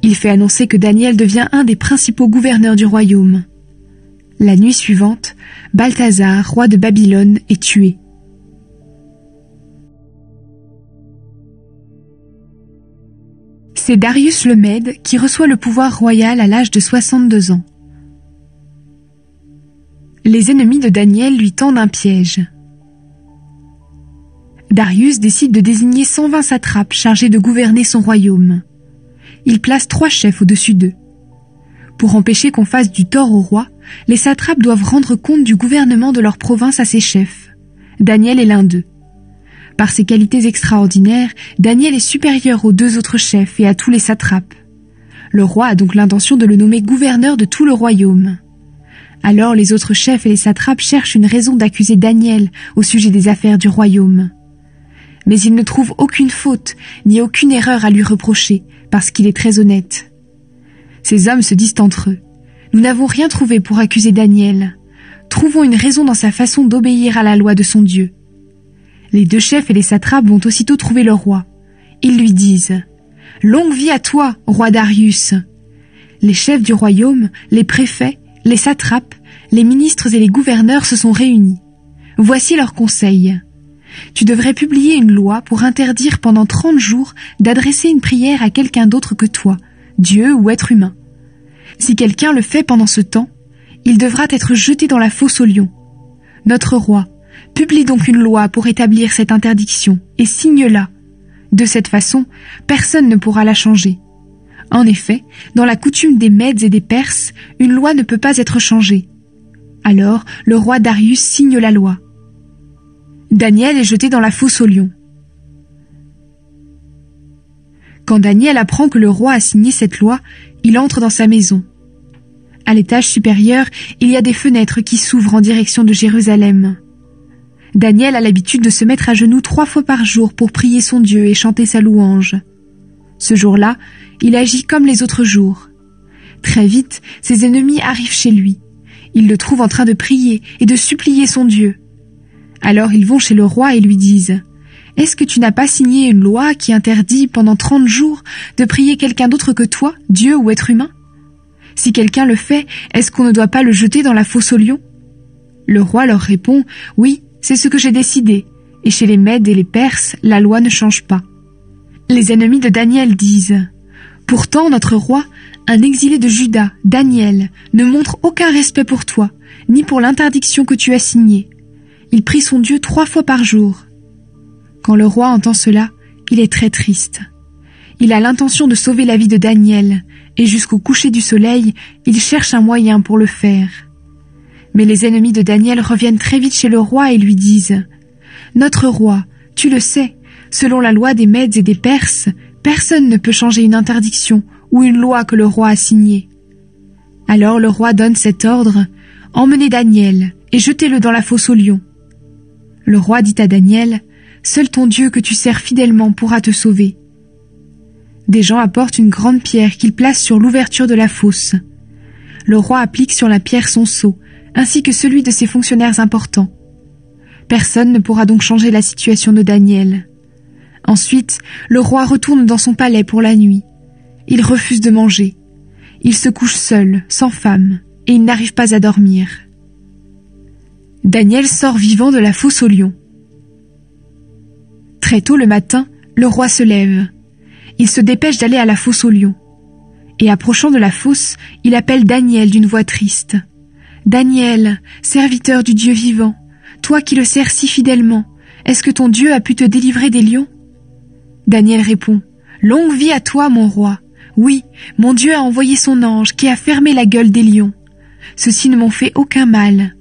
A: Il fait annoncer que Daniel devient un des principaux gouverneurs du royaume. La nuit suivante, Balthazar, roi de Babylone, est tué. C'est Darius le Mède qui reçoit le pouvoir royal à l'âge de 62 ans. Les ennemis de Daniel lui tendent un piège. Darius décide de désigner 120 satrapes chargés de gouverner son royaume. Il place 3 chefs au-dessus d'eux. Pour empêcher qu'on fasse du tort au roi, les satrapes doivent rendre compte du gouvernement de leur province à ses chefs. Daniel est l'un d'eux. Par ses qualités extraordinaires, Daniel est supérieur aux 2 autres chefs et à tous les satrapes. Le roi a donc l'intention de le nommer gouverneur de tout le royaume. Alors les autres chefs et les satrapes cherchent une raison d'accuser Daniel au sujet des affaires du royaume. Mais ils ne trouvent aucune faute, ni aucune erreur à lui reprocher, parce qu'il est très honnête. Ces hommes se disent entre eux. Nous n'avons rien trouvé pour accuser Daniel. Trouvons une raison dans sa façon d'obéir à la loi de son Dieu. Les 2 chefs et les satrapes vont aussitôt trouver le roi. Ils lui disent « Longue vie à toi, roi Darius !» Les chefs du royaume, les préfets, les satrapes, les ministres et les gouverneurs se sont réunis. Voici leurs conseils. Tu devrais publier une loi pour interdire pendant 30 jours d'adresser une prière à quelqu'un d'autre que toi, Dieu ou être humain. Si quelqu'un le fait pendant ce temps, il devra être jeté dans la fosse aux lions. Notre roi, publie donc une loi pour établir cette interdiction et signe-la. De cette façon, personne ne pourra la changer. En effet, dans la coutume des Mèdes et des Perses, une loi ne peut pas être changée. Alors, le roi Darius signe la loi. Daniel est jeté dans la fosse aux lions. Quand Daniel apprend que le roi a signé cette loi, il entre dans sa maison. À l'étage supérieur, il y a des fenêtres qui s'ouvrent en direction de Jérusalem. Daniel a l'habitude de se mettre à genoux 3 fois par jour pour prier son Dieu et chanter sa louange. Ce jour-là, il agit comme les autres jours. Très vite, ses ennemis arrivent chez lui. Ils le trouvent en train de prier et de supplier son Dieu. Alors ils vont chez le roi et lui disent « Est-ce que tu n'as pas signé une loi qui interdit pendant 30 jours de prier quelqu'un d'autre que toi, Dieu ou être humain ? Si quelqu'un le fait, est-ce qu'on ne doit pas le jeter dans la fosse aux lions ?» Le roi leur répond « Oui, c'est ce que j'ai décidé, et chez les Mèdes et les Perses, la loi ne change pas. » Les ennemis de Daniel disent « Pourtant, notre roi, un exilé de Juda, Daniel, ne montre aucun respect pour toi, ni pour l'interdiction que tu as signée. Il prie son Dieu 3 fois par jour. » Quand le roi entend cela, il est très triste. Il a l'intention de sauver la vie de Daniel, et jusqu'au coucher du soleil, il cherche un moyen pour le faire. Mais les ennemis de Daniel reviennent très vite chez le roi et lui disent « Notre roi, tu le sais, selon la loi des Mèdes et des Perses, personne ne peut changer une interdiction ou une loi que le roi a signée. » Alors le roi donne cet ordre « Emmenez Daniel et jetez-le dans la fosse aux lions. » Le roi dit à Daniel « Seul ton Dieu que tu sers fidèlement pourra te sauver. » Des gens apportent une grande pierre qu'ils placent sur l'ouverture de la fosse. Le roi applique sur la pierre son sceau, ainsi que celui de ses fonctionnaires importants. Personne ne pourra donc changer la situation de Daniel. Ensuite, le roi retourne dans son palais pour la nuit. Il refuse de manger. Il se couche seul, sans femme, et il n'arrive pas à dormir. Daniel sort vivant de la fosse aux lions. Très tôt le matin, le roi se lève. Il se dépêche d'aller à la fosse aux lions. Et approchant de la fosse, il appelle Daniel d'une voix triste. « Daniel, serviteur du Dieu vivant, toi qui le sers si fidèlement, est-ce que ton Dieu a pu te délivrer des lions ?» Daniel répond « Longue vie à toi, mon roi. Oui, mon Dieu a envoyé son ange qui a fermé la gueule des lions. Ceux-ci ne m'ont fait aucun mal.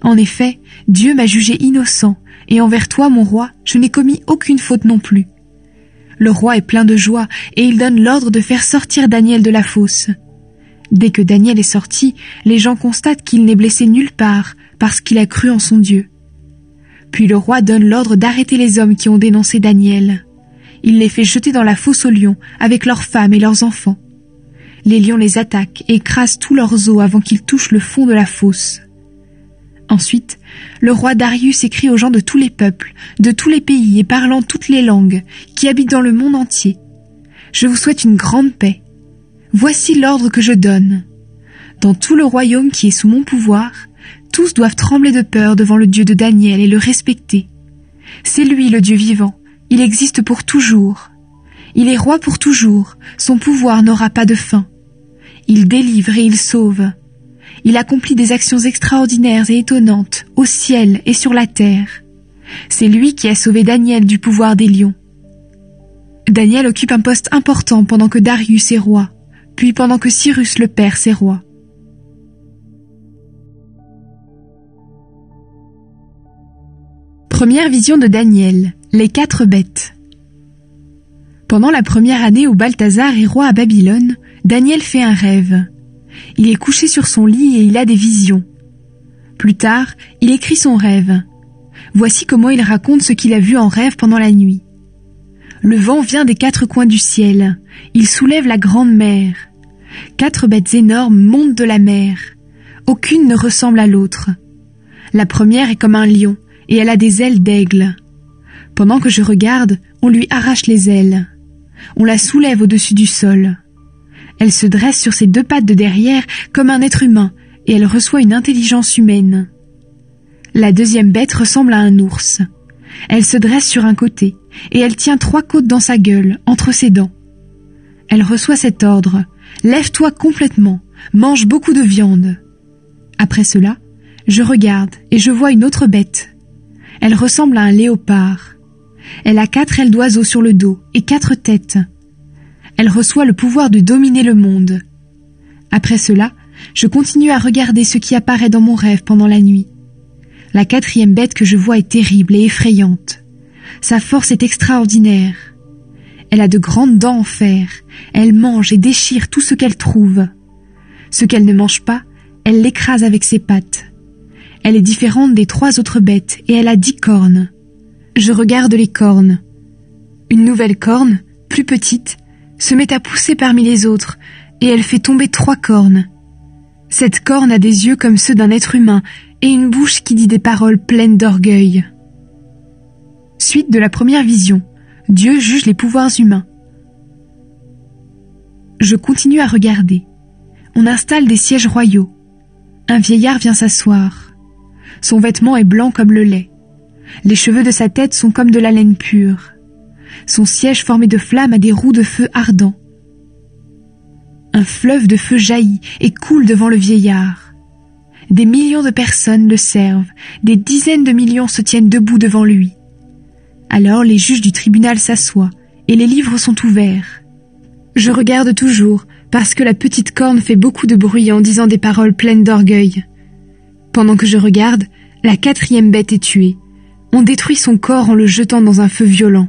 A: En effet, Dieu m'a jugé innocent, et envers toi, mon roi, je n'ai commis aucune faute non plus. » Le roi est plein de joie, et il donne l'ordre de faire sortir Daniel de la fosse. Dès que Daniel est sorti, les gens constatent qu'il n'est blessé nulle part, parce qu'il a cru en son Dieu. Puis le roi donne l'ordre d'arrêter les hommes qui ont dénoncé Daniel. Il les fait jeter dans la fosse aux lions, avec leurs femmes et leurs enfants. Les lions les attaquent et écrasent tous leurs os avant qu'ils touchent le fond de la fosse. Ensuite, le roi Darius écrit aux gens de tous les peuples, de tous les pays et parlant toutes les langues, qui habitent dans le monde entier. Je vous souhaite une grande paix. Voici l'ordre que je donne. Dans tout le royaume qui est sous mon pouvoir, tous doivent trembler de peur devant le Dieu de Daniel et le respecter. C'est lui le Dieu vivant, il existe pour toujours. Il est roi pour toujours, son pouvoir n'aura pas de fin. Il délivre et il sauve. Il accomplit des actions extraordinaires et étonnantes au ciel et sur la terre. C'est lui qui a sauvé Daniel du pouvoir des lions. Daniel occupe un poste important pendant que Darius est roi, puis pendant que Cyrus le Perse est roi. Première vision de Daniel, les 4 bêtes. Pendant la première année où Balthazar est roi à Babylone, Daniel fait un rêve. Il est couché sur son lit et il a des visions. Plus tard, il écrit son rêve. Voici comment il raconte ce qu'il a vu en rêve pendant la nuit. Le vent vient des 4 coins du ciel. Il soulève la grande mer. 4 bêtes énormes montent de la mer. Aucune ne ressemble à l'autre. La première est comme un lion et elle a des ailes d'aigle. Pendant que je regarde, on lui arrache les ailes. On la soulève au-dessus du sol. Elle se dresse sur ses 2 pattes de derrière comme un être humain et elle reçoit une intelligence humaine. La deuxième bête ressemble à un ours. Elle se dresse sur un côté et elle tient 3 côtes dans sa gueule, entre ses dents. Elle reçoit cet ordre: lève-toi complètement, mange beaucoup de viande. Après cela, je regarde et je vois une autre bête. Elle ressemble à un léopard. Elle a 4 ailes d'oiseau sur le dos et 4 têtes. Elle reçoit le pouvoir de dominer le monde. Après cela, je continue à regarder ce qui apparaît dans mon rêve pendant la nuit. La 4e bête que je vois est terrible et effrayante. Sa force est extraordinaire. Elle a de grandes dents en fer. Elle mange et déchire tout ce qu'elle trouve. Ce qu'elle ne mange pas, elle l'écrase avec ses pattes. Elle est différente des 3 autres bêtes et elle a 10 cornes. Je regarde les cornes. Une nouvelle corne, plus petite, se met à pousser parmi les autres, et elle fait tomber 3 cornes. Cette corne a des yeux comme ceux d'un être humain, et une bouche qui dit des paroles pleines d'orgueil. Suite de la première vision. Dieu juge les pouvoirs humains. Je continue à regarder. On installe des sièges royaux. Un vieillard vient s'asseoir. Son vêtement est blanc comme le lait. Les cheveux de sa tête sont comme de la laine pure. Son siège formé de flammes a des roues de feu ardents. Un fleuve de feu jaillit et coule devant le vieillard. Des millions de personnes le servent, des dizaines de millions se tiennent debout devant lui. Alors les juges du tribunal s'assoient et les livres sont ouverts. Je regarde toujours parce que la petite corne fait beaucoup de bruit en disant des paroles pleines d'orgueil. Pendant que je regarde, la 4e bête est tuée. On détruit son corps en le jetant dans un feu violent.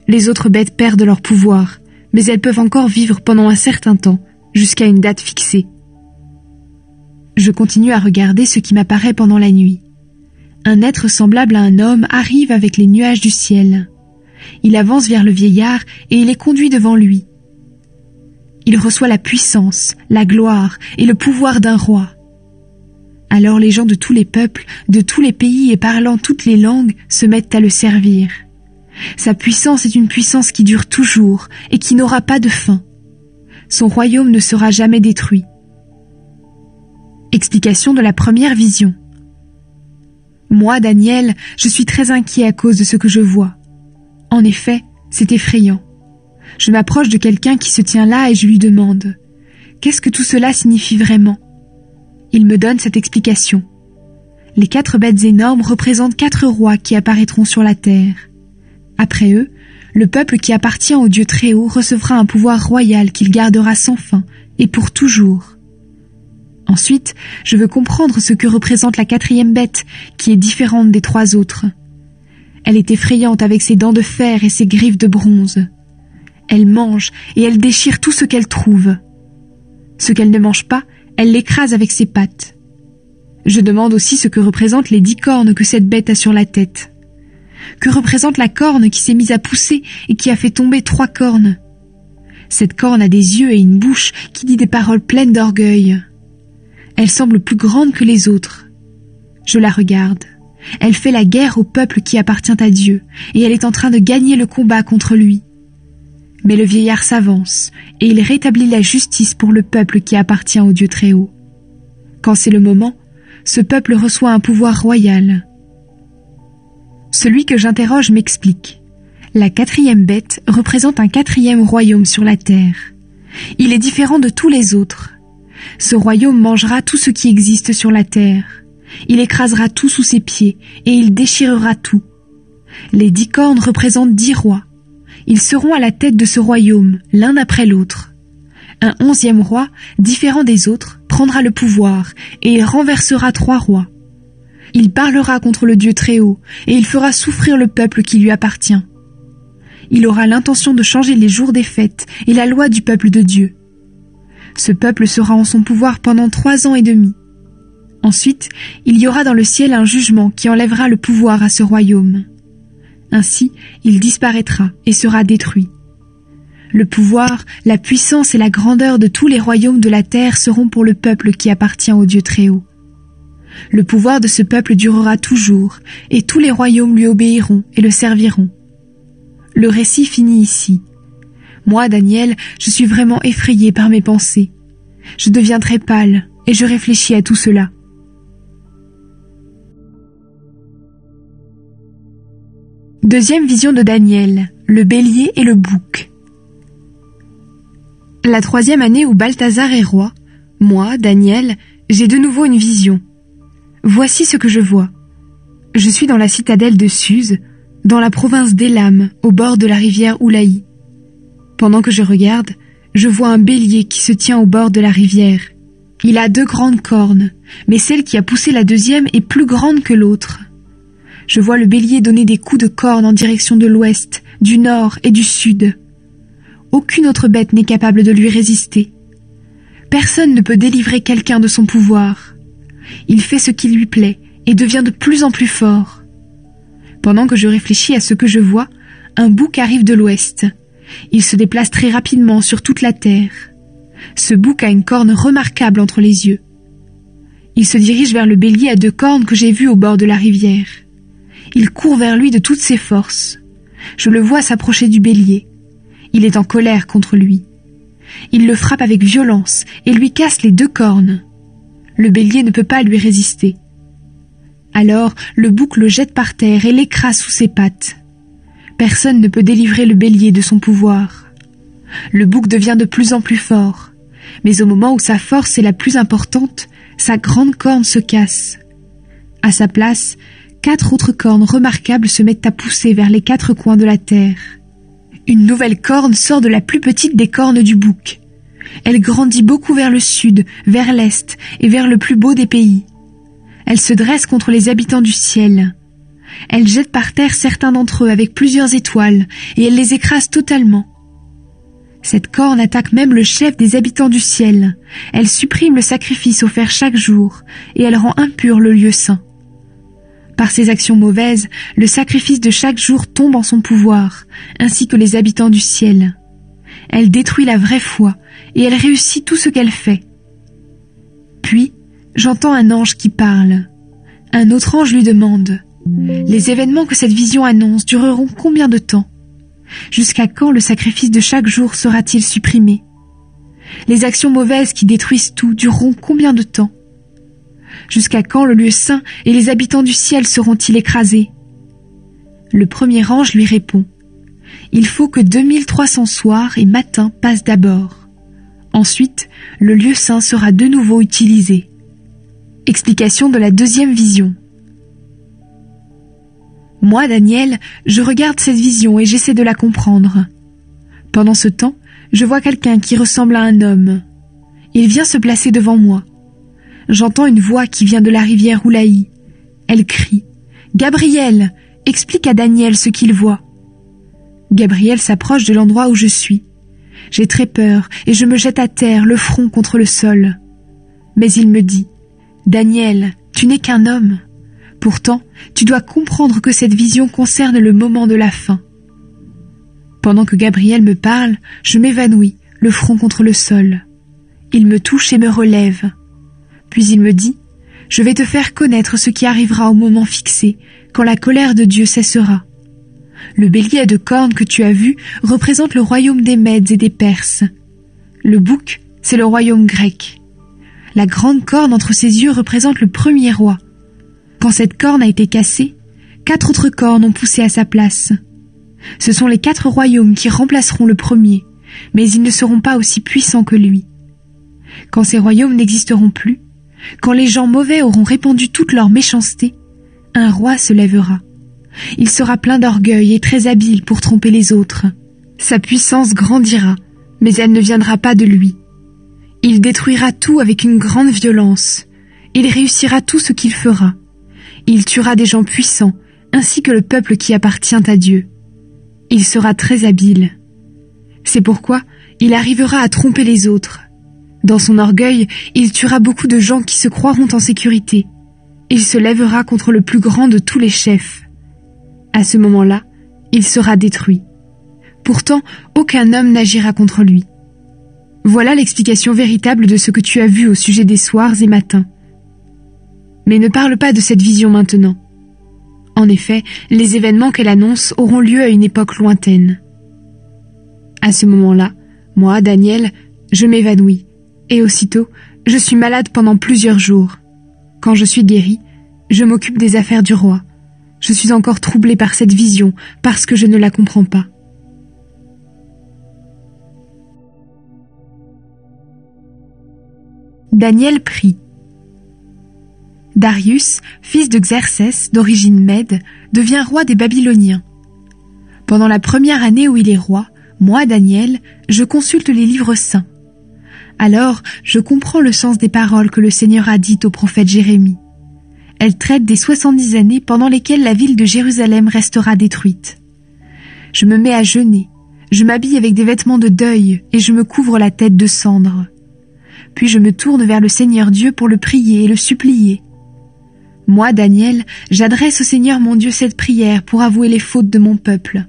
A: Les autres bêtes perdent leur pouvoir, mais elles peuvent encore vivre pendant un certain temps, jusqu'à une date fixée. Je continue à regarder ce qui m'apparaît pendant la nuit. Un être semblable à un homme arrive avec les nuages du ciel. Il avance vers le vieillard et il est conduit devant lui. Il reçoit la puissance, la gloire et le pouvoir d'un roi. Alors les gens de tous les peuples, de tous les pays et parlant toutes les langues se mettent à le servir. Sa puissance est une puissance qui dure toujours et qui n'aura pas de fin. Son royaume ne sera jamais détruit. Explication de la première vision. Moi, Daniel, je suis très inquiet à cause de ce que je vois. En effet, c'est effrayant. Je m'approche de quelqu'un qui se tient là et je lui demande « Qu'est-ce que tout cela signifie vraiment ?» Il me donne cette explication. Les 4 bêtes énormes représentent 4 rois qui apparaîtront sur la terre. Après eux, Le peuple qui appartient au Dieu Très-Haut recevra un pouvoir royal qu'il gardera sans fin et pour toujours. Ensuite, je veux comprendre ce que représente la quatrième bête, qui est différente des trois autres. Elle est effrayante avec ses dents de fer et ses griffes de bronze. Elle mange et elle déchire tout ce qu'elle trouve. Ce qu'elle ne mange pas, elle l'écrase avec ses pattes. Je demande aussi ce que représentent les 10 cornes que cette bête a sur la tête. Que représente la corne qui s'est mise à pousser et qui a fait tomber 3 cornes? Cette corne a des yeux et une bouche qui dit des paroles pleines d'orgueil. Elle semble plus grande que les autres. Je la regarde. Elle fait la guerre au peuple qui appartient à Dieu, et elle est en train de gagner le combat contre lui. Mais le vieillard s'avance, et il rétablit la justice pour le peuple qui appartient au Dieu Très-Haut. Quand c'est le moment, ce peuple reçoit un pouvoir royal. Celui que j'interroge m'explique. La quatrième bête représente un 4e royaume sur la terre. Il est différent de tous les autres. Ce royaume mangera tout ce qui existe sur la terre. Il écrasera tout sous ses pieds et il déchirera tout. Les 10 cornes représentent 10 rois. Ils seront à la tête de ce royaume, l'un après l'autre. Un 11e roi, différent des autres, prendra le pouvoir et il renversera 3 rois. Il parlera contre le Dieu Très-Haut et il fera souffrir le peuple qui lui appartient. Il aura l'intention de changer les jours des fêtes et la loi du peuple de Dieu. Ce peuple sera en son pouvoir pendant 3 ans et demi. Ensuite, il y aura dans le ciel un jugement qui enlèvera le pouvoir à ce royaume. Ainsi, il disparaîtra et sera détruit. Le pouvoir, la puissance et la grandeur de tous les royaumes de la terre seront pour le peuple qui appartient au Dieu Très-Haut. Le pouvoir de ce peuple durera toujours, et tous les royaumes lui obéiront et le serviront. Le récit finit ici. Moi, Daniel, je suis vraiment effrayé par mes pensées. Je deviens très pâle, et je réfléchis à tout cela. Deuxième vision de Daniel, le bélier et le bouc. La 3e année où Balthazar est roi, moi, Daniel, j'ai de nouveau une vision. Voici ce que je vois. Je suis dans la citadelle de Suse, dans la province d'Élam, au bord de la rivière Oulaï. Pendant que je regarde, je vois un bélier qui se tient au bord de la rivière. Il a 2 grandes cornes, mais celle qui a poussé la 2e est plus grande que l'autre. Je vois le bélier donner des coups de corne en direction de l'ouest, du nord et du sud. Aucune autre bête n'est capable de lui résister. Personne ne peut délivrer quelqu'un de son pouvoir. Il fait ce qui lui plaît et devient de plus en plus fort. Pendant que je réfléchis à ce que je vois, un bouc arrive de l'ouest. Il se déplace très rapidement sur toute la terre. Ce bouc a une corne remarquable entre les yeux. Il se dirige vers le bélier à 2 cornes que j'ai vu au bord de la rivière. Il court vers lui de toutes ses forces. Je le vois s'approcher du bélier. Il est en colère contre lui. Il le frappe avec violence et lui casse les 2 cornes. Le bélier ne peut pas lui résister. Alors, le bouc le jette par terre et l'écrase sous ses pattes. Personne ne peut délivrer le bélier de son pouvoir. Le bouc devient de plus en plus fort, mais au moment où sa force est la plus importante, sa grande corne se casse. À sa place, 4 autres cornes remarquables se mettent à pousser vers les 4 coins de la terre. Une nouvelle corne sort de la plus petite des cornes du bouc. Elle grandit beaucoup vers le sud, vers l'est et vers le plus beau des pays. Elle se dresse contre les habitants du ciel. Elle jette par terre certains d'entre eux avec plusieurs étoiles et elle les écrase totalement. Cette corne attaque même le chef des habitants du ciel. Elle supprime le sacrifice offert chaque jour et elle rend impur le lieu saint. Par ses actions mauvaises, le sacrifice de chaque jour tombe en son pouvoir, ainsi que les habitants du ciel. Elle détruit la vraie foi et elle réussit tout ce qu'elle fait. Puis, j'entends un ange qui parle. Un autre ange lui demande « Les événements que cette vision annonce dureront combien de temps ? Jusqu'à quand le sacrifice de chaque jour sera-t-il supprimé ? Les actions mauvaises qui détruisent tout dureront combien de temps ? Jusqu'à quand le lieu saint et les habitants du ciel seront-ils écrasés ? » Le premier ange lui répond « Il faut que 2300 soirs et matins passent d'abord. Ensuite, le lieu saint sera de nouveau utilisé. » Explication de la 2e vision. Moi, Daniel, je regarde cette vision et j'essaie de la comprendre. Pendant ce temps, je vois quelqu'un qui ressemble à un homme. Il vient se placer devant moi. J'entends une voix qui vient de la rivière Oulaï. Elle crie « Gabriel, explique à Daniel ce qu'il voit. » Gabriel s'approche de l'endroit où je suis. J'ai très peur et je me jette à terre, le front contre le sol. Mais il me dit « Daniel, tu n'es qu'un homme. Pourtant, tu dois comprendre que cette vision concerne le moment de la fin. » Pendant que Gabriel me parle, je m'évanouis, le front contre le sol. Il me touche et me relève. Puis il me dit « Je vais te faire connaître ce qui arrivera au moment fixé, quand la colère de Dieu cessera. Le bélier de cornes que tu as vu représente le royaume des Mèdes et des Perses. Le bouc, c'est le royaume grec. La grande corne entre ses yeux représente le premier roi. Quand cette corne a été cassée, 4 autres cornes ont poussé à sa place. Ce sont les 4 royaumes qui remplaceront le premier, mais ils ne seront pas aussi puissants que lui. Quand ces royaumes n'existeront plus, quand les gens mauvais auront répandu toute leur méchanceté, un roi se lèvera. Il sera plein d'orgueil et très habile pour tromper les autres. Sa puissance grandira, mais elle ne viendra pas de lui. Il détruira tout avec une grande violence. Il réussira tout ce qu'il fera. Il tuera des gens puissants, ainsi que le peuple qui appartient à Dieu. Il sera très habile. C'est pourquoi il arrivera à tromper les autres. Dans son orgueil, il tuera beaucoup de gens qui se croiront en sécurité. Il se lèvera contre le plus grand de tous les chefs. À ce moment-là, il sera détruit. Pourtant, aucun homme n'agira contre lui. Voilà l'explication véritable de ce que tu as vu au sujet des soirs et matins. Mais ne parle pas de cette vision maintenant. En effet, les événements qu'elle annonce auront lieu à une époque lointaine. À ce moment-là, moi, Daniel, je m'évanouis, et aussitôt, je suis malade pendant plusieurs jours. Quand je suis guéri, je m'occupe des affaires du roi. Je suis encore troublé par cette vision, parce que je ne la comprends pas. Daniel prie. Darius, fils de Xerxès, d'origine mède, devient roi des Babyloniens. Pendant la première année où il est roi, moi, Daniel, je consulte les livres saints. Alors, je comprends le sens des paroles que le Seigneur a dites au prophète Jérémie. Elles traitent des 70 années pendant lesquelles la ville de Jérusalem restera détruite. Je me mets à jeûner, je m'habille avec des vêtements de deuil et je me couvre la tête de cendres. Puis je me tourne vers le Seigneur Dieu pour le prier et le supplier. Moi, Daniel, j'adresse au Seigneur mon Dieu cette prière pour avouer les fautes de mon peuple.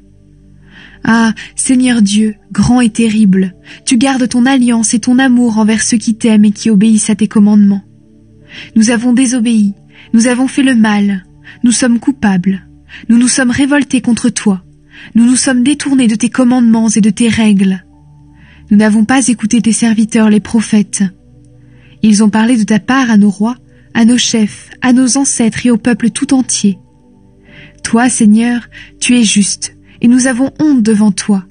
A: Ah, Seigneur Dieu, grand et terrible, tu gardes ton alliance et ton amour envers ceux qui t'aiment et qui obéissent à tes commandements. Nous avons désobéi, nous avons fait le mal, nous sommes coupables, nous nous sommes révoltés contre toi, nous nous sommes détournés de tes commandements et de tes règles. Nous n'avons pas écouté tes serviteurs les prophètes. Ils ont parlé de ta part à nos rois, à nos chefs, à nos ancêtres et au peuple tout entier. Toi, Seigneur, tu es juste, et nous avons honte devant toi.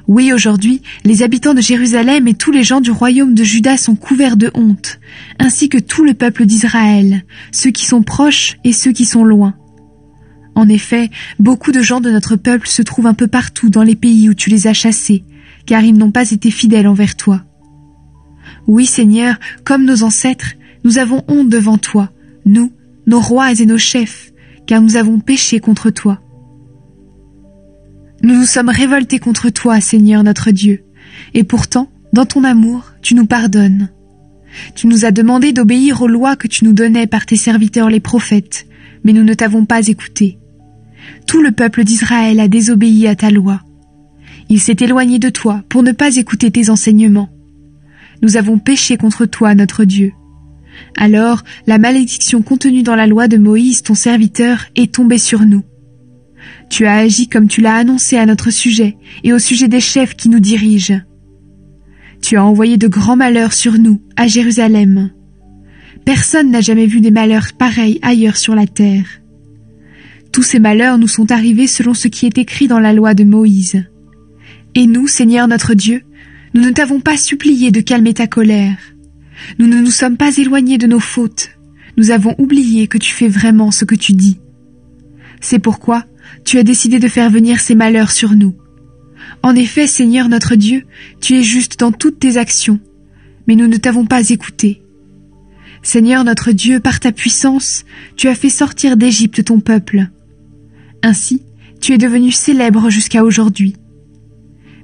A: Oui, aujourd'hui, les habitants de Jérusalem et tous les gens du royaume de Juda sont couverts de honte, ainsi que tout le peuple d'Israël, ceux qui sont proches et ceux qui sont loin. En effet, beaucoup de gens de notre peuple se trouvent un peu partout dans les pays où tu les as chassés, car ils n'ont pas été fidèles envers toi. Oui, Seigneur, comme nos ancêtres, nous avons honte devant toi, nous, nos rois et nos chefs, car nous avons péché contre toi. Nous nous sommes révoltés contre toi, Seigneur notre Dieu, et pourtant, dans ton amour, tu nous pardonnes. Tu nous as demandé d'obéir aux lois que tu nous donnais par tes serviteurs les prophètes, mais nous ne t'avons pas écouté. Tout le peuple d'Israël a désobéi à ta loi. Il s'est éloigné de toi pour ne pas écouter tes enseignements. Nous avons péché contre toi, notre Dieu. Alors, la malédiction contenue dans la loi de Moïse, ton serviteur, est tombée sur nous. Tu as agi comme tu l'as annoncé à notre sujet et au sujet des chefs qui nous dirigent. Tu as envoyé de grands malheurs sur nous, à Jérusalem. Personne n'a jamais vu des malheurs pareils ailleurs sur la terre. Tous ces malheurs nous sont arrivés selon ce qui est écrit dans la loi de Moïse. Et nous, Seigneur notre Dieu, nous ne t'avons pas supplié de calmer ta colère. Nous ne nous sommes pas éloignés de nos fautes. Nous avons oublié que tu fais vraiment ce que tu dis. C'est pourquoi tu as décidé de faire venir ces malheurs sur nous. En effet, Seigneur notre Dieu, tu es juste dans toutes tes actions, mais nous ne t'avons pas écouté. Seigneur notre Dieu, par ta puissance, tu as fait sortir d'Égypte ton peuple. Ainsi, tu es devenu célèbre jusqu'à aujourd'hui.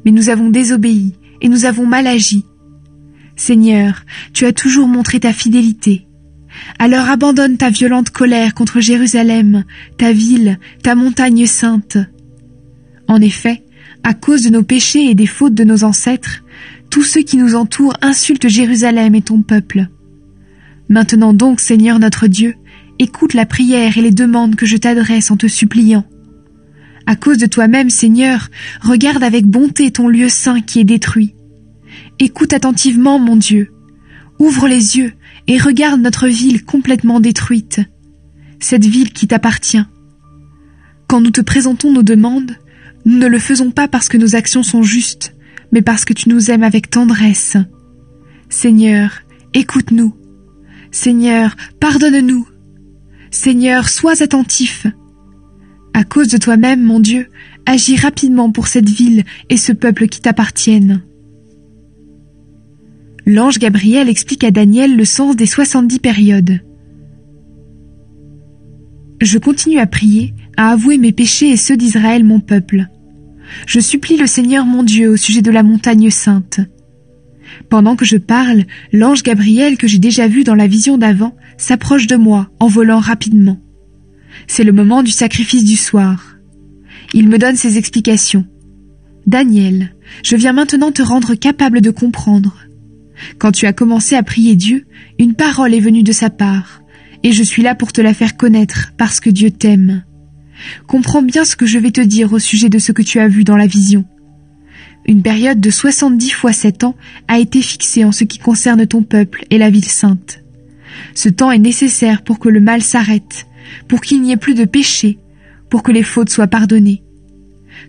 A: Mais nous avons désobéi et nous avons mal agi. Seigneur, tu as toujours montré ta fidélité. Alors abandonne ta violente colère contre Jérusalem, ta ville, ta montagne sainte. En effet, à cause de nos péchés et des fautes de nos ancêtres, tous ceux qui nous entourent insultent Jérusalem et ton peuple. Maintenant donc, Seigneur notre Dieu, écoute la prière et les demandes que je t'adresse en te suppliant. À cause de toi-même, Seigneur, regarde avec bonté ton lieu saint qui est détruit. Écoute attentivement, mon Dieu. Ouvre les yeux et regarde notre ville complètement détruite, cette ville qui t'appartient. Quand nous te présentons nos demandes, nous ne le faisons pas parce que nos actions sont justes, mais parce que tu nous aimes avec tendresse. Seigneur, écoute-nous. Seigneur, pardonne-nous. Seigneur, sois attentif. À cause de toi-même, mon Dieu, agis rapidement pour cette ville et ce peuple qui t'appartiennent. L'ange Gabriel explique à Daniel le sens des 70 périodes. Je continue à prier, à avouer mes péchés et ceux d'Israël mon peuple. Je supplie le Seigneur mon Dieu au sujet de la montagne sainte. Pendant que je parle, l'ange Gabriel que j'ai déjà vu dans la vision d'avant s'approche de moi en volant rapidement. C'est le moment du sacrifice du soir. Il me donne ses explications. Daniel, je viens maintenant te rendre capable de comprendre. Quand tu as commencé à prier Dieu, une parole est venue de sa part, et je suis là pour te la faire connaître parce que Dieu t'aime. Comprends bien ce que je vais te dire au sujet de ce que tu as vu dans la vision. Une période de 70 fois 7 ans a été fixée en ce qui concerne ton peuple et la ville sainte. Ce temps est nécessaire pour que le mal s'arrête, pour qu'il n'y ait plus de péché, pour que les fautes soient pardonnées.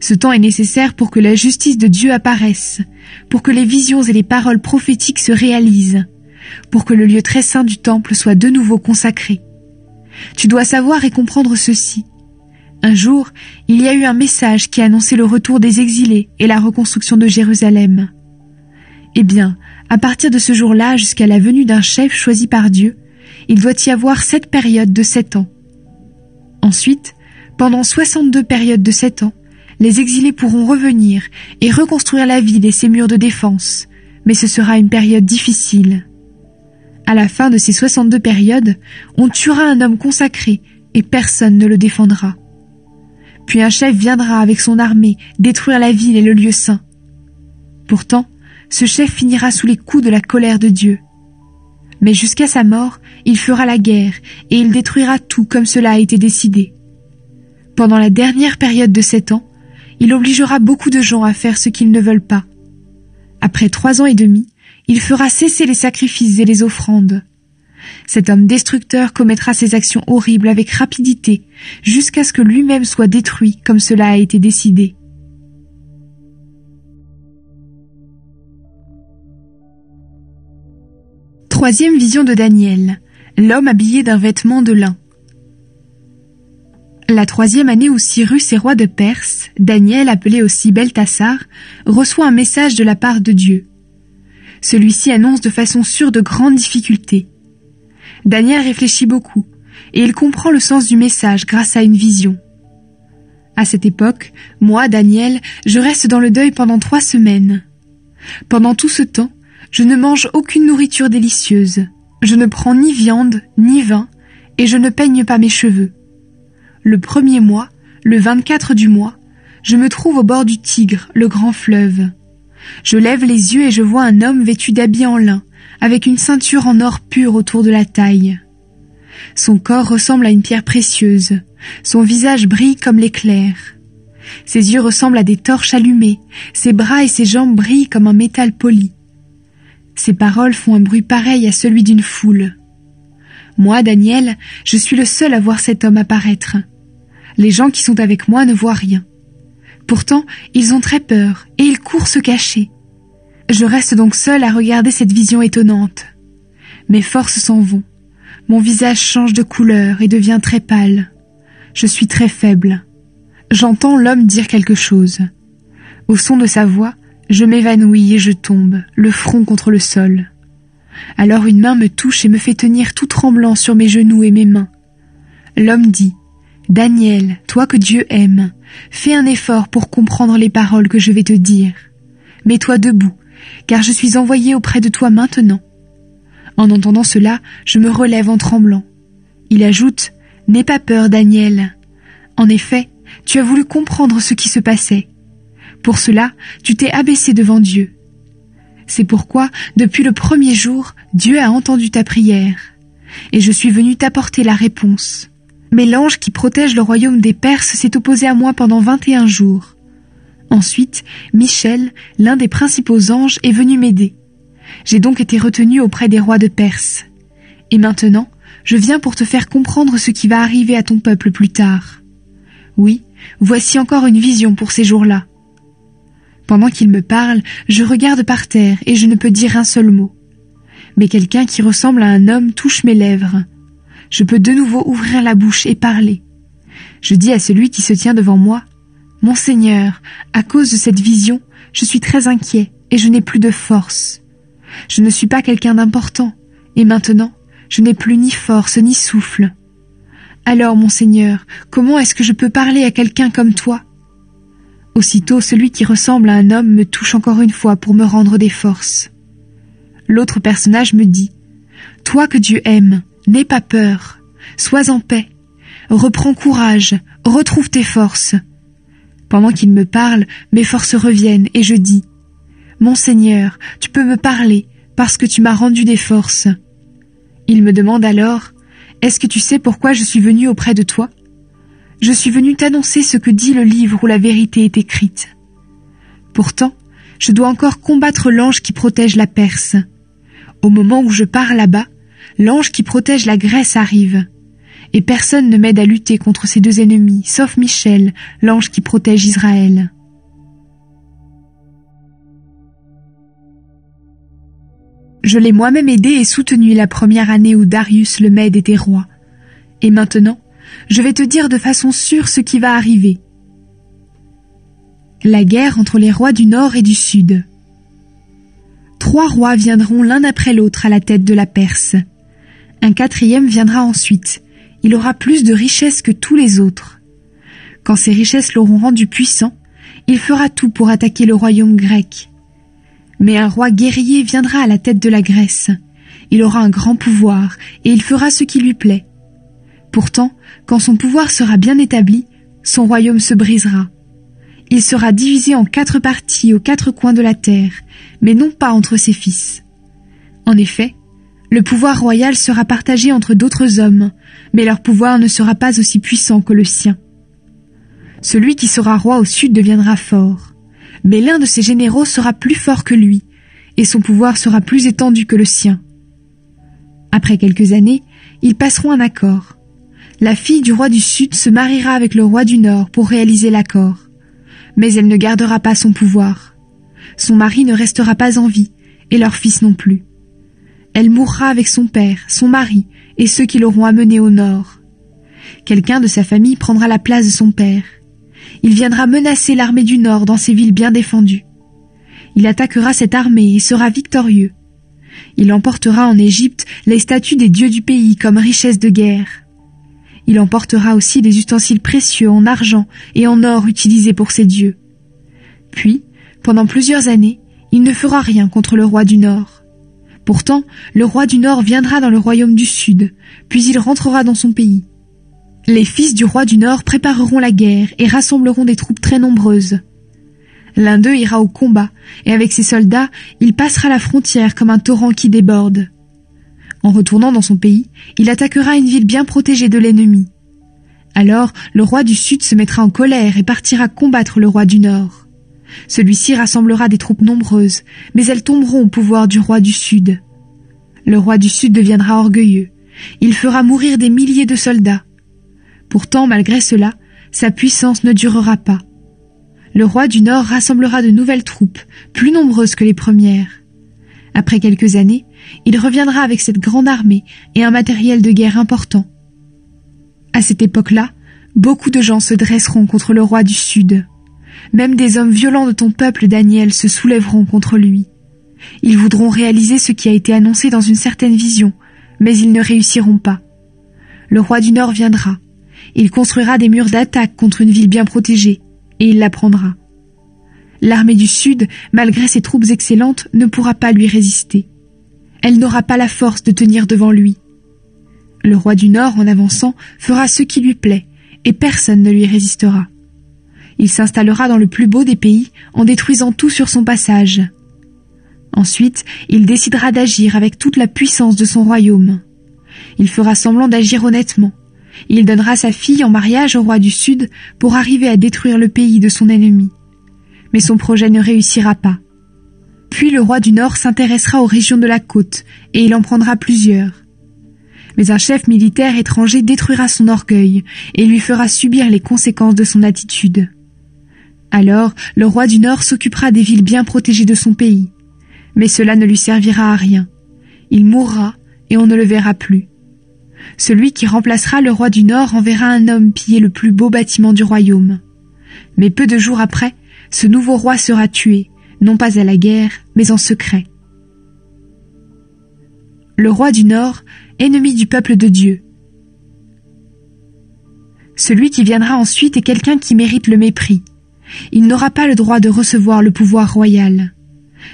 A: Ce temps est nécessaire pour que la justice de Dieu apparaisse, pour que les visions et les paroles prophétiques se réalisent, pour que le lieu très saint du temple soit de nouveau consacré. Tu dois savoir et comprendre ceci. Un jour, il y a eu un message qui annonçait le retour des exilés et la reconstruction de Jérusalem. Eh bien, à partir de ce jour-là jusqu'à la venue d'un chef choisi par Dieu, il doit y avoir 7 périodes de 7 ans. Ensuite, pendant 62 périodes de 7 ans, les exilés pourront revenir et reconstruire la ville et ses murs de défense, mais ce sera une période difficile. À la fin de ces 62 périodes, on tuera un homme consacré et personne ne le défendra. Puis un chef viendra avec son armée détruire la ville et le lieu saint. Pourtant, ce chef finira sous les coups de la colère de Dieu. Mais jusqu'à sa mort, il fera la guerre et il détruira tout comme cela a été décidé. Pendant la dernière période de 7 ans, il obligera beaucoup de gens à faire ce qu'ils ne veulent pas. Après 3 ans et demi, il fera cesser les sacrifices et les offrandes. Cet homme destructeur commettra ses actions horribles avec rapidité, jusqu'à ce que lui-même soit détruit comme cela a été décidé. Troisième vision de Daniel, l'homme habillé d'un vêtement de lin. La 3e année où Cyrus est roi de Perse, Daniel, appelé aussi Beltassar, reçoit un message de la part de Dieu. Celui-ci annonce de façon sûre de grandes difficultés. Daniel réfléchit beaucoup, et il comprend le sens du message grâce à une vision. À cette époque, moi, Daniel, je reste dans le deuil pendant 3 semaines. Pendant tout ce temps, je ne mange aucune nourriture délicieuse, je ne prends ni viande, ni vin, et je ne peigne pas mes cheveux. Le 1er mois, le 24 du mois, je me trouve au bord du Tigre, le grand fleuve. Je lève les yeux et je vois un homme vêtu d'habits en lin, avec une ceinture en or pur autour de la taille. Son corps ressemble à une pierre précieuse, son visage brille comme l'éclair. Ses yeux ressemblent à des torches allumées, ses bras et ses jambes brillent comme un métal poli. Ses paroles font un bruit pareil à celui d'une foule. Moi, Daniel, je suis le seul à voir cet homme apparaître. Les gens qui sont avec moi ne voient rien. Pourtant, ils ont très peur et ils courent se cacher. Je reste donc seul à regarder cette vision étonnante. Mes forces s'en vont. Mon visage change de couleur et devient très pâle. Je suis très faible. J'entends l'homme dire quelque chose. Au son de sa voix, je m'évanouis et je tombe, le front contre le sol. Alors une main me touche et me fait tenir tout tremblant sur mes genoux et mes mains. L'homme dit « Daniel, toi que Dieu aime, fais un effort pour comprendre les paroles que je vais te dire. Mets-toi debout, car je suis envoyé auprès de toi maintenant. » En entendant cela, je me relève en tremblant. Il ajoute « N'aie pas peur, Daniel. En effet, tu as voulu comprendre ce qui se passait. Pour cela, tu t'es abaissé devant Dieu. C'est pourquoi, depuis le premier jour, Dieu a entendu ta prière, et je suis venu t'apporter la réponse. Mais l'ange qui protège le royaume des Perses s'est opposé à moi pendant 21 jours. Ensuite, Michel, l'un des principaux anges, est venu m'aider. J'ai donc été retenu auprès des rois de Perse. Et maintenant, je viens pour te faire comprendre ce qui va arriver à ton peuple plus tard. Oui, voici encore une vision pour ces jours-là. Pendant qu'il me parle, je regarde par terre et je ne peux dire un seul mot. Mais quelqu'un qui ressemble à un homme touche mes lèvres. Je peux de nouveau ouvrir la bouche et parler. Je dis à celui qui se tient devant moi, « Mon Seigneur, à cause de cette vision, je suis très inquiet et je n'ai plus de force. Je ne suis pas quelqu'un d'important, et maintenant, je n'ai plus ni force ni souffle. Alors, mon Seigneur, comment est-ce que je peux parler à quelqu'un comme toi ?» Aussitôt, celui qui ressemble à un homme me touche encore une fois pour me rendre des forces. L'autre personnage me dit « Toi que Dieu aime, n'aie pas peur, sois en paix, reprends courage, retrouve tes forces. » Pendant qu'il me parle, mes forces reviennent et je dis « Mon Seigneur, tu peux me parler parce que tu m'as rendu des forces. » Il me demande alors « Est-ce que tu sais pourquoi je suis venu auprès de toi ? Je suis venu t'annoncer ce que dit le livre où la vérité est écrite. Pourtant, je dois encore combattre l'ange qui protège la Perse. Au moment où je pars là-bas, l'ange qui protège la Grèce arrive. Et personne ne m'aide à lutter contre ces deux ennemis, sauf Michel, l'ange qui protège Israël. Je l'ai moi-même aidé et soutenu la première année où Darius le Mède était roi. Et maintenant, je vais te dire de façon sûre ce qui va arriver. La guerre entre les rois du Nord et du Sud. 3 rois viendront l'un après l'autre à la tête de la Perse. Un 4e viendra ensuite. Il aura plus de richesses que tous les autres. Quand ces richesses l'auront rendu puissant, il fera tout pour attaquer le royaume grec. Mais un roi guerrier viendra à la tête de la Grèce. Il aura un grand pouvoir et il fera ce qui lui plaît. Pourtant, quand son pouvoir sera bien établi, son royaume se brisera. Il sera divisé en 4 parties aux 4 coins de la terre, mais non pas entre ses fils. En effet, le pouvoir royal sera partagé entre d'autres hommes, mais leur pouvoir ne sera pas aussi puissant que le sien. Celui qui sera roi au sud deviendra fort, mais l'un de ses généraux sera plus fort que lui, et son pouvoir sera plus étendu que le sien. Après quelques années, ils passeront un accord. La fille du roi du Sud se mariera avec le roi du Nord pour réaliser l'accord. Mais elle ne gardera pas son pouvoir. Son mari ne restera pas en vie, et leur fils non plus. Elle mourra avec son père, son mari, et ceux qui l'auront amenée au Nord. Quelqu'un de sa famille prendra la place de son père. Il viendra menacer l'armée du Nord dans ses villes bien défendues. Il attaquera cette armée et sera victorieux. Il emportera en Égypte les statues des dieux du pays comme richesse de guerre. Il emportera aussi des ustensiles précieux en argent et en or utilisés pour ses dieux. Puis, pendant plusieurs années, il ne fera rien contre le roi du Nord. Pourtant, le roi du Nord viendra dans le royaume du Sud, puis il rentrera dans son pays. Les fils du roi du Nord prépareront la guerre et rassembleront des troupes très nombreuses. L'un d'eux ira au combat, et avec ses soldats, il passera la frontière comme un torrent qui déborde. En retournant dans son pays, il attaquera une ville bien protégée de l'ennemi. Alors, le roi du Sud se mettra en colère et partira combattre le roi du Nord. Celui-ci rassemblera des troupes nombreuses, mais elles tomberont au pouvoir du roi du Sud. Le roi du Sud deviendra orgueilleux. Il fera mourir des milliers de soldats. Pourtant, malgré cela, sa puissance ne durera pas. Le roi du Nord rassemblera de nouvelles troupes, plus nombreuses que les premières. Après quelques années, il reviendra avec cette grande armée et un matériel de guerre important. À cette époque-là, Beaucoup de gens se dresseront contre le roi du Sud. Même des hommes violents de ton peuple, Daniel, se soulèveront contre lui. Ils voudront réaliser ce qui a été annoncé dans une certaine vision, mais ils ne réussiront pas. Le roi du Nord viendra. Il construira des murs d'attaque contre une ville bien protégée, et il la prendra. L'armée du Sud, malgré ses troupes excellentes, ne pourra pas lui résister. Elle n'aura pas la force de tenir devant lui. Le roi du Nord, en avançant, fera ce qui lui plaît, et personne ne lui résistera. Il s'installera dans le plus beau des pays en détruisant tout sur son passage. Ensuite, il décidera d'agir avec toute la puissance de son royaume. Il fera semblant d'agir honnêtement. Il donnera sa fille en mariage au roi du Sud pour arriver à détruire le pays de son ennemi. Mais son projet ne réussira pas. Puis le roi du Nord s'intéressera aux régions de la côte et il en prendra plusieurs. Mais un chef militaire étranger détruira son orgueil et lui fera subir les conséquences de son attitude. Alors, le roi du Nord s'occupera des villes bien protégées de son pays. Mais cela ne lui servira à rien. Il mourra et on ne le verra plus. Celui qui remplacera le roi du Nord enverra un homme piller le plus beau bâtiment du royaume. Mais peu de jours après, ce nouveau roi sera tué, non pas à la guerre, mais en secret. Le roi du Nord, ennemi du peuple de Dieu. Celui qui viendra ensuite est quelqu'un qui mérite le mépris. Il n'aura pas le droit de recevoir le pouvoir royal,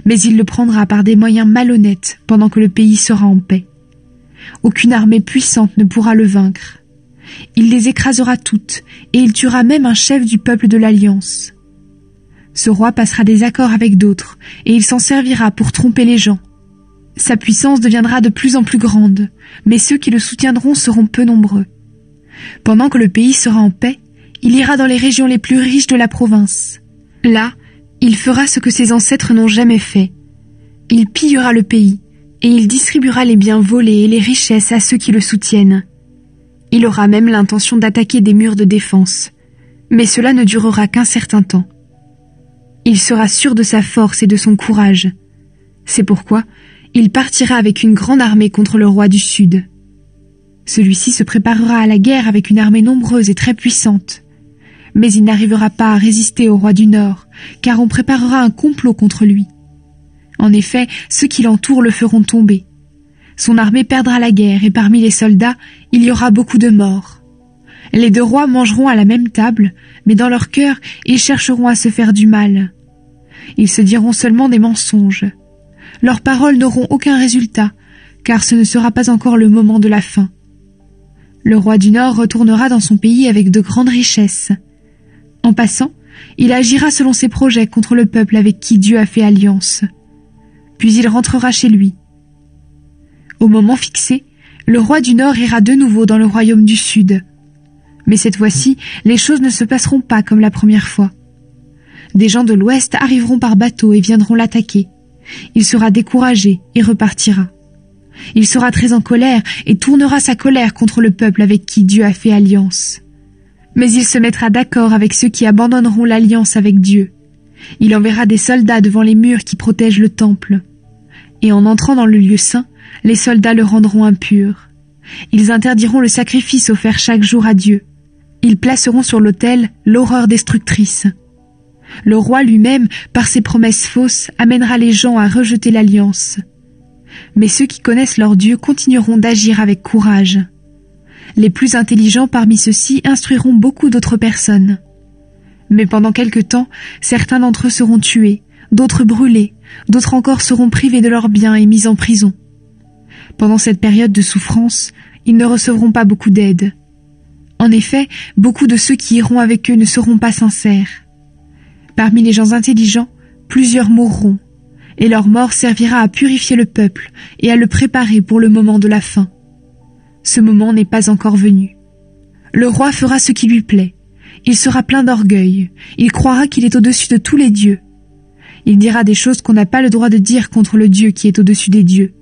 A: mais il le prendra par des moyens malhonnêtes pendant que le pays sera en paix. Aucune armée puissante ne pourra le vaincre. Il les écrasera toutes, et il tuera même un chef du peuple de l'Alliance. Ce roi passera des accords avec d'autres, et il s'en servira pour tromper les gens. Sa puissance deviendra de plus en plus grande, mais ceux qui le soutiendront seront peu nombreux. Pendant que le pays sera en paix, il ira dans les régions les plus riches de la province. Là, il fera ce que ses ancêtres n'ont jamais fait. Il pillera le pays, et il distribuera les biens volés et les richesses à ceux qui le soutiennent. Il aura même l'intention d'attaquer des murs de défense, mais cela ne durera qu'un certain temps. Il sera sûr de sa force et de son courage. C'est pourquoi il partira avec une grande armée contre le roi du Sud. Celui-ci se préparera à la guerre avec une armée nombreuse et très puissante. Mais il n'arrivera pas à résister au roi du Nord, car on préparera un complot contre lui. En effet, ceux qui l'entourent le feront tomber. Son armée perdra la guerre et parmi les soldats, il y aura beaucoup de morts. Les deux rois mangeront à la même table, mais dans leur cœur, ils chercheront à se faire du mal. Ils se diront seulement des mensonges. Leurs paroles n'auront aucun résultat, car ce ne sera pas encore le moment de la fin. Le roi du Nord retournera dans son pays avec de grandes richesses. En passant, il agira selon ses projets contre le peuple avec qui Dieu a fait alliance. Puis il rentrera chez lui. Au moment fixé, le roi du Nord ira de nouveau dans le royaume du Sud. Mais cette fois-ci, les choses ne se passeront pas comme la première fois. Des gens de l'Ouest arriveront par bateau et viendront l'attaquer. Il sera découragé et repartira. Il sera très en colère et tournera sa colère contre le peuple avec qui Dieu a fait alliance. Mais il se mettra d'accord avec ceux qui abandonneront l'alliance avec Dieu. Il enverra des soldats devant les murs qui protègent le temple. Et en entrant dans le lieu saint, les soldats le rendront impur. Ils interdiront le sacrifice offert chaque jour à Dieu. Ils placeront sur l'autel l'horreur destructrice. Le roi lui-même, par ses promesses fausses, amènera les gens à rejeter l'alliance. Mais ceux qui connaissent leur Dieu continueront d'agir avec courage. Les plus intelligents parmi ceux-ci instruiront beaucoup d'autres personnes. Mais pendant quelque temps, certains d'entre eux seront tués, d'autres brûlés, d'autres encore seront privés de leurs biens et mis en prison. Pendant cette période de souffrance, ils ne recevront pas beaucoup d'aide. En effet, beaucoup de ceux qui iront avec eux ne seront pas sincères. Parmi les gens intelligents, plusieurs mourront, et leur mort servira à purifier le peuple et à le préparer pour le moment de la fin. Ce moment n'est pas encore venu. Le roi fera ce qui lui plaît. Il sera plein d'orgueil. Il croira qu'il est au-dessus de tous les dieux. Il dira des choses qu'on n'a pas le droit de dire contre le Dieu qui est au-dessus des dieux.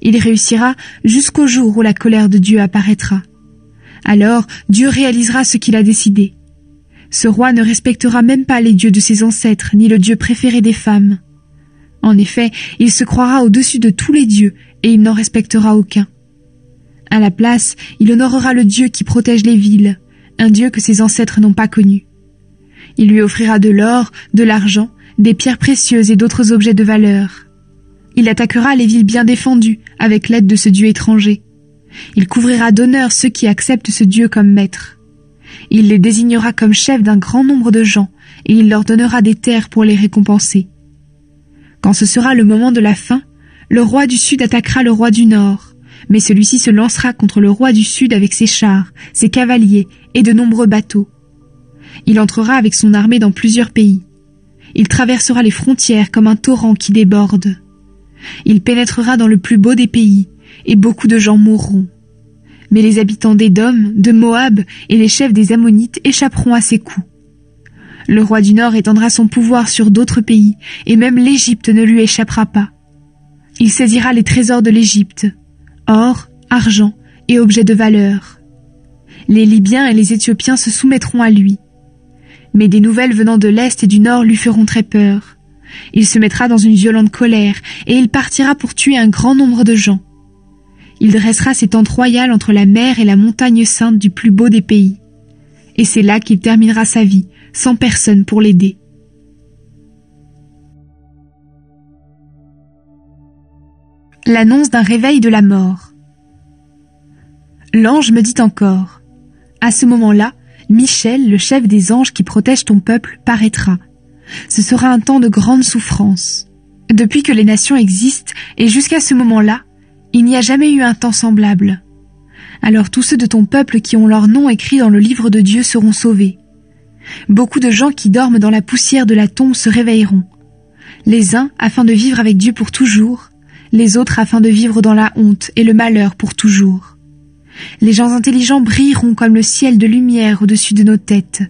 A: Il réussira jusqu'au jour où la colère de Dieu apparaîtra. Alors, Dieu réalisera ce qu'il a décidé. Ce roi ne respectera même pas les dieux de ses ancêtres, ni le Dieu préféré des femmes. En effet, il se croira au-dessus de tous les dieux, et il n'en respectera aucun. À la place, il honorera le Dieu qui protège les villes, un Dieu que ses ancêtres n'ont pas connu. Il lui offrira de l'or, de l'argent, des pierres précieuses et d'autres objets de valeur. Il attaquera les villes bien défendues avec l'aide de ce Dieu étranger. Il couvrira d'honneur ceux qui acceptent ce Dieu comme maître. Il les désignera comme chefs d'un grand nombre de gens et il leur donnera des terres pour les récompenser. Quand ce sera le moment de la fin, le roi du Sud attaquera le roi du Nord, mais celui-ci se lancera contre le roi du Sud avec ses chars, ses cavaliers et de nombreux bateaux. Il entrera avec son armée dans plusieurs pays. Il traversera les frontières comme un torrent qui déborde. Il pénétrera dans le plus beau des pays, et beaucoup de gens mourront. Mais les habitants d'Édom, de Moab et les chefs des Ammonites échapperont à ses coups. Le roi du Nord étendra son pouvoir sur d'autres pays, et même l'Égypte ne lui échappera pas. Il saisira les trésors de l'Égypte, or, argent et objets de valeur. Les Libyens et les Éthiopiens se soumettront à lui. Mais des nouvelles venant de l'Est et du Nord lui feront très peur. Il se mettra dans une violente colère, et il partira pour tuer un grand nombre de gens. Il dressera ses tentes royales entre la mer et la montagne sainte du plus beau des pays. Et c'est là qu'il terminera sa vie, sans personne pour l'aider. L'annonce d'un réveil de la mort. L'ange me dit encore, « À ce moment-là, Michel, le chef des anges qui protège ton peuple, paraîtra. Ce sera un temps de grande souffrance. Depuis que les nations existent et jusqu'à ce moment-là, il n'y a jamais eu un temps semblable. Alors tous ceux de ton peuple qui ont leur nom écrit dans le livre de Dieu seront sauvés. Beaucoup de gens qui dorment dans la poussière de la tombe se réveilleront. Les uns afin de vivre avec Dieu pour toujours, les autres afin de vivre dans la honte et le malheur pour toujours. Les gens intelligents brilleront comme le ciel de lumière au-dessus de nos têtes.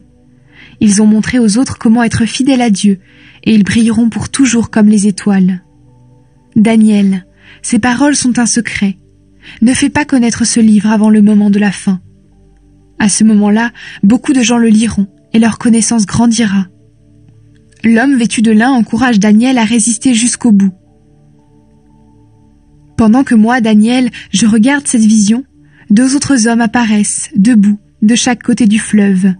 A: Ils ont montré aux autres comment être fidèles à Dieu, et ils brilleront pour toujours comme les étoiles. Daniel, ces paroles sont un secret. Ne fais pas connaître ce livre avant le moment de la fin. À ce moment-là, beaucoup de gens le liront, et leur connaissance grandira. L'homme vêtu de lin encourage Daniel à résister jusqu'au bout. Pendant que moi, Daniel, je regarde cette vision, 2 autres hommes apparaissent, debout, de chaque côté du fleuve.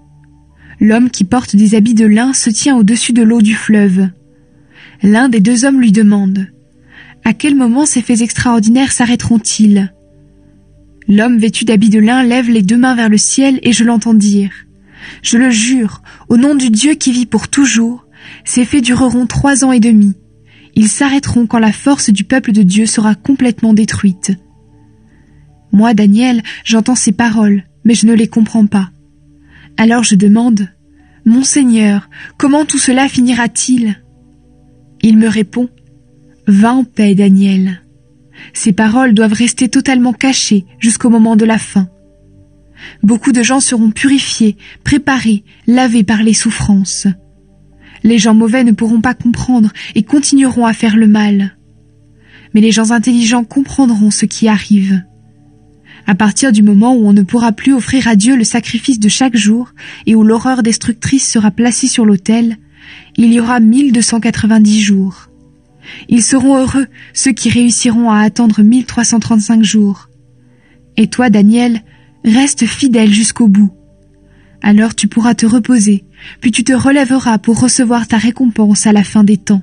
A: L'homme qui porte des habits de lin se tient au-dessus de l'eau du fleuve. L'un des 2 hommes lui demande « À quel moment ces faits extraordinaires s'arrêteront-ils » L'homme vêtu d'habits de lin lève les 2 mains vers le ciel et je l'entends dire « Je le jure, au nom du Dieu qui vit pour toujours, ces faits dureront 3 ans et demi. Ils s'arrêteront quand la force du peuple de Dieu sera complètement détruite. » Moi, Daniel, j'entends ces paroles, mais je ne les comprends pas. Alors je demande « Mon Seigneur, comment tout cela finira-t-il » Il me répond « Va en paix, Daniel. Ces paroles doivent rester totalement cachées jusqu'au moment de la fin. Beaucoup de gens seront purifiés, préparés, lavés par les souffrances. Les gens mauvais ne pourront pas comprendre et continueront à faire le mal. Mais les gens intelligents comprendront ce qui arrive. À partir du moment où on ne pourra plus offrir à Dieu le sacrifice de chaque jour et où l'horreur destructrice sera placée sur l'autel, il y aura 1290 jours. Ils seront heureux, ceux qui réussiront à attendre 1335 jours. Et toi, Daniel, reste fidèle jusqu'au bout. Alors tu pourras te reposer, puis tu te relèveras pour recevoir ta récompense à la fin des temps.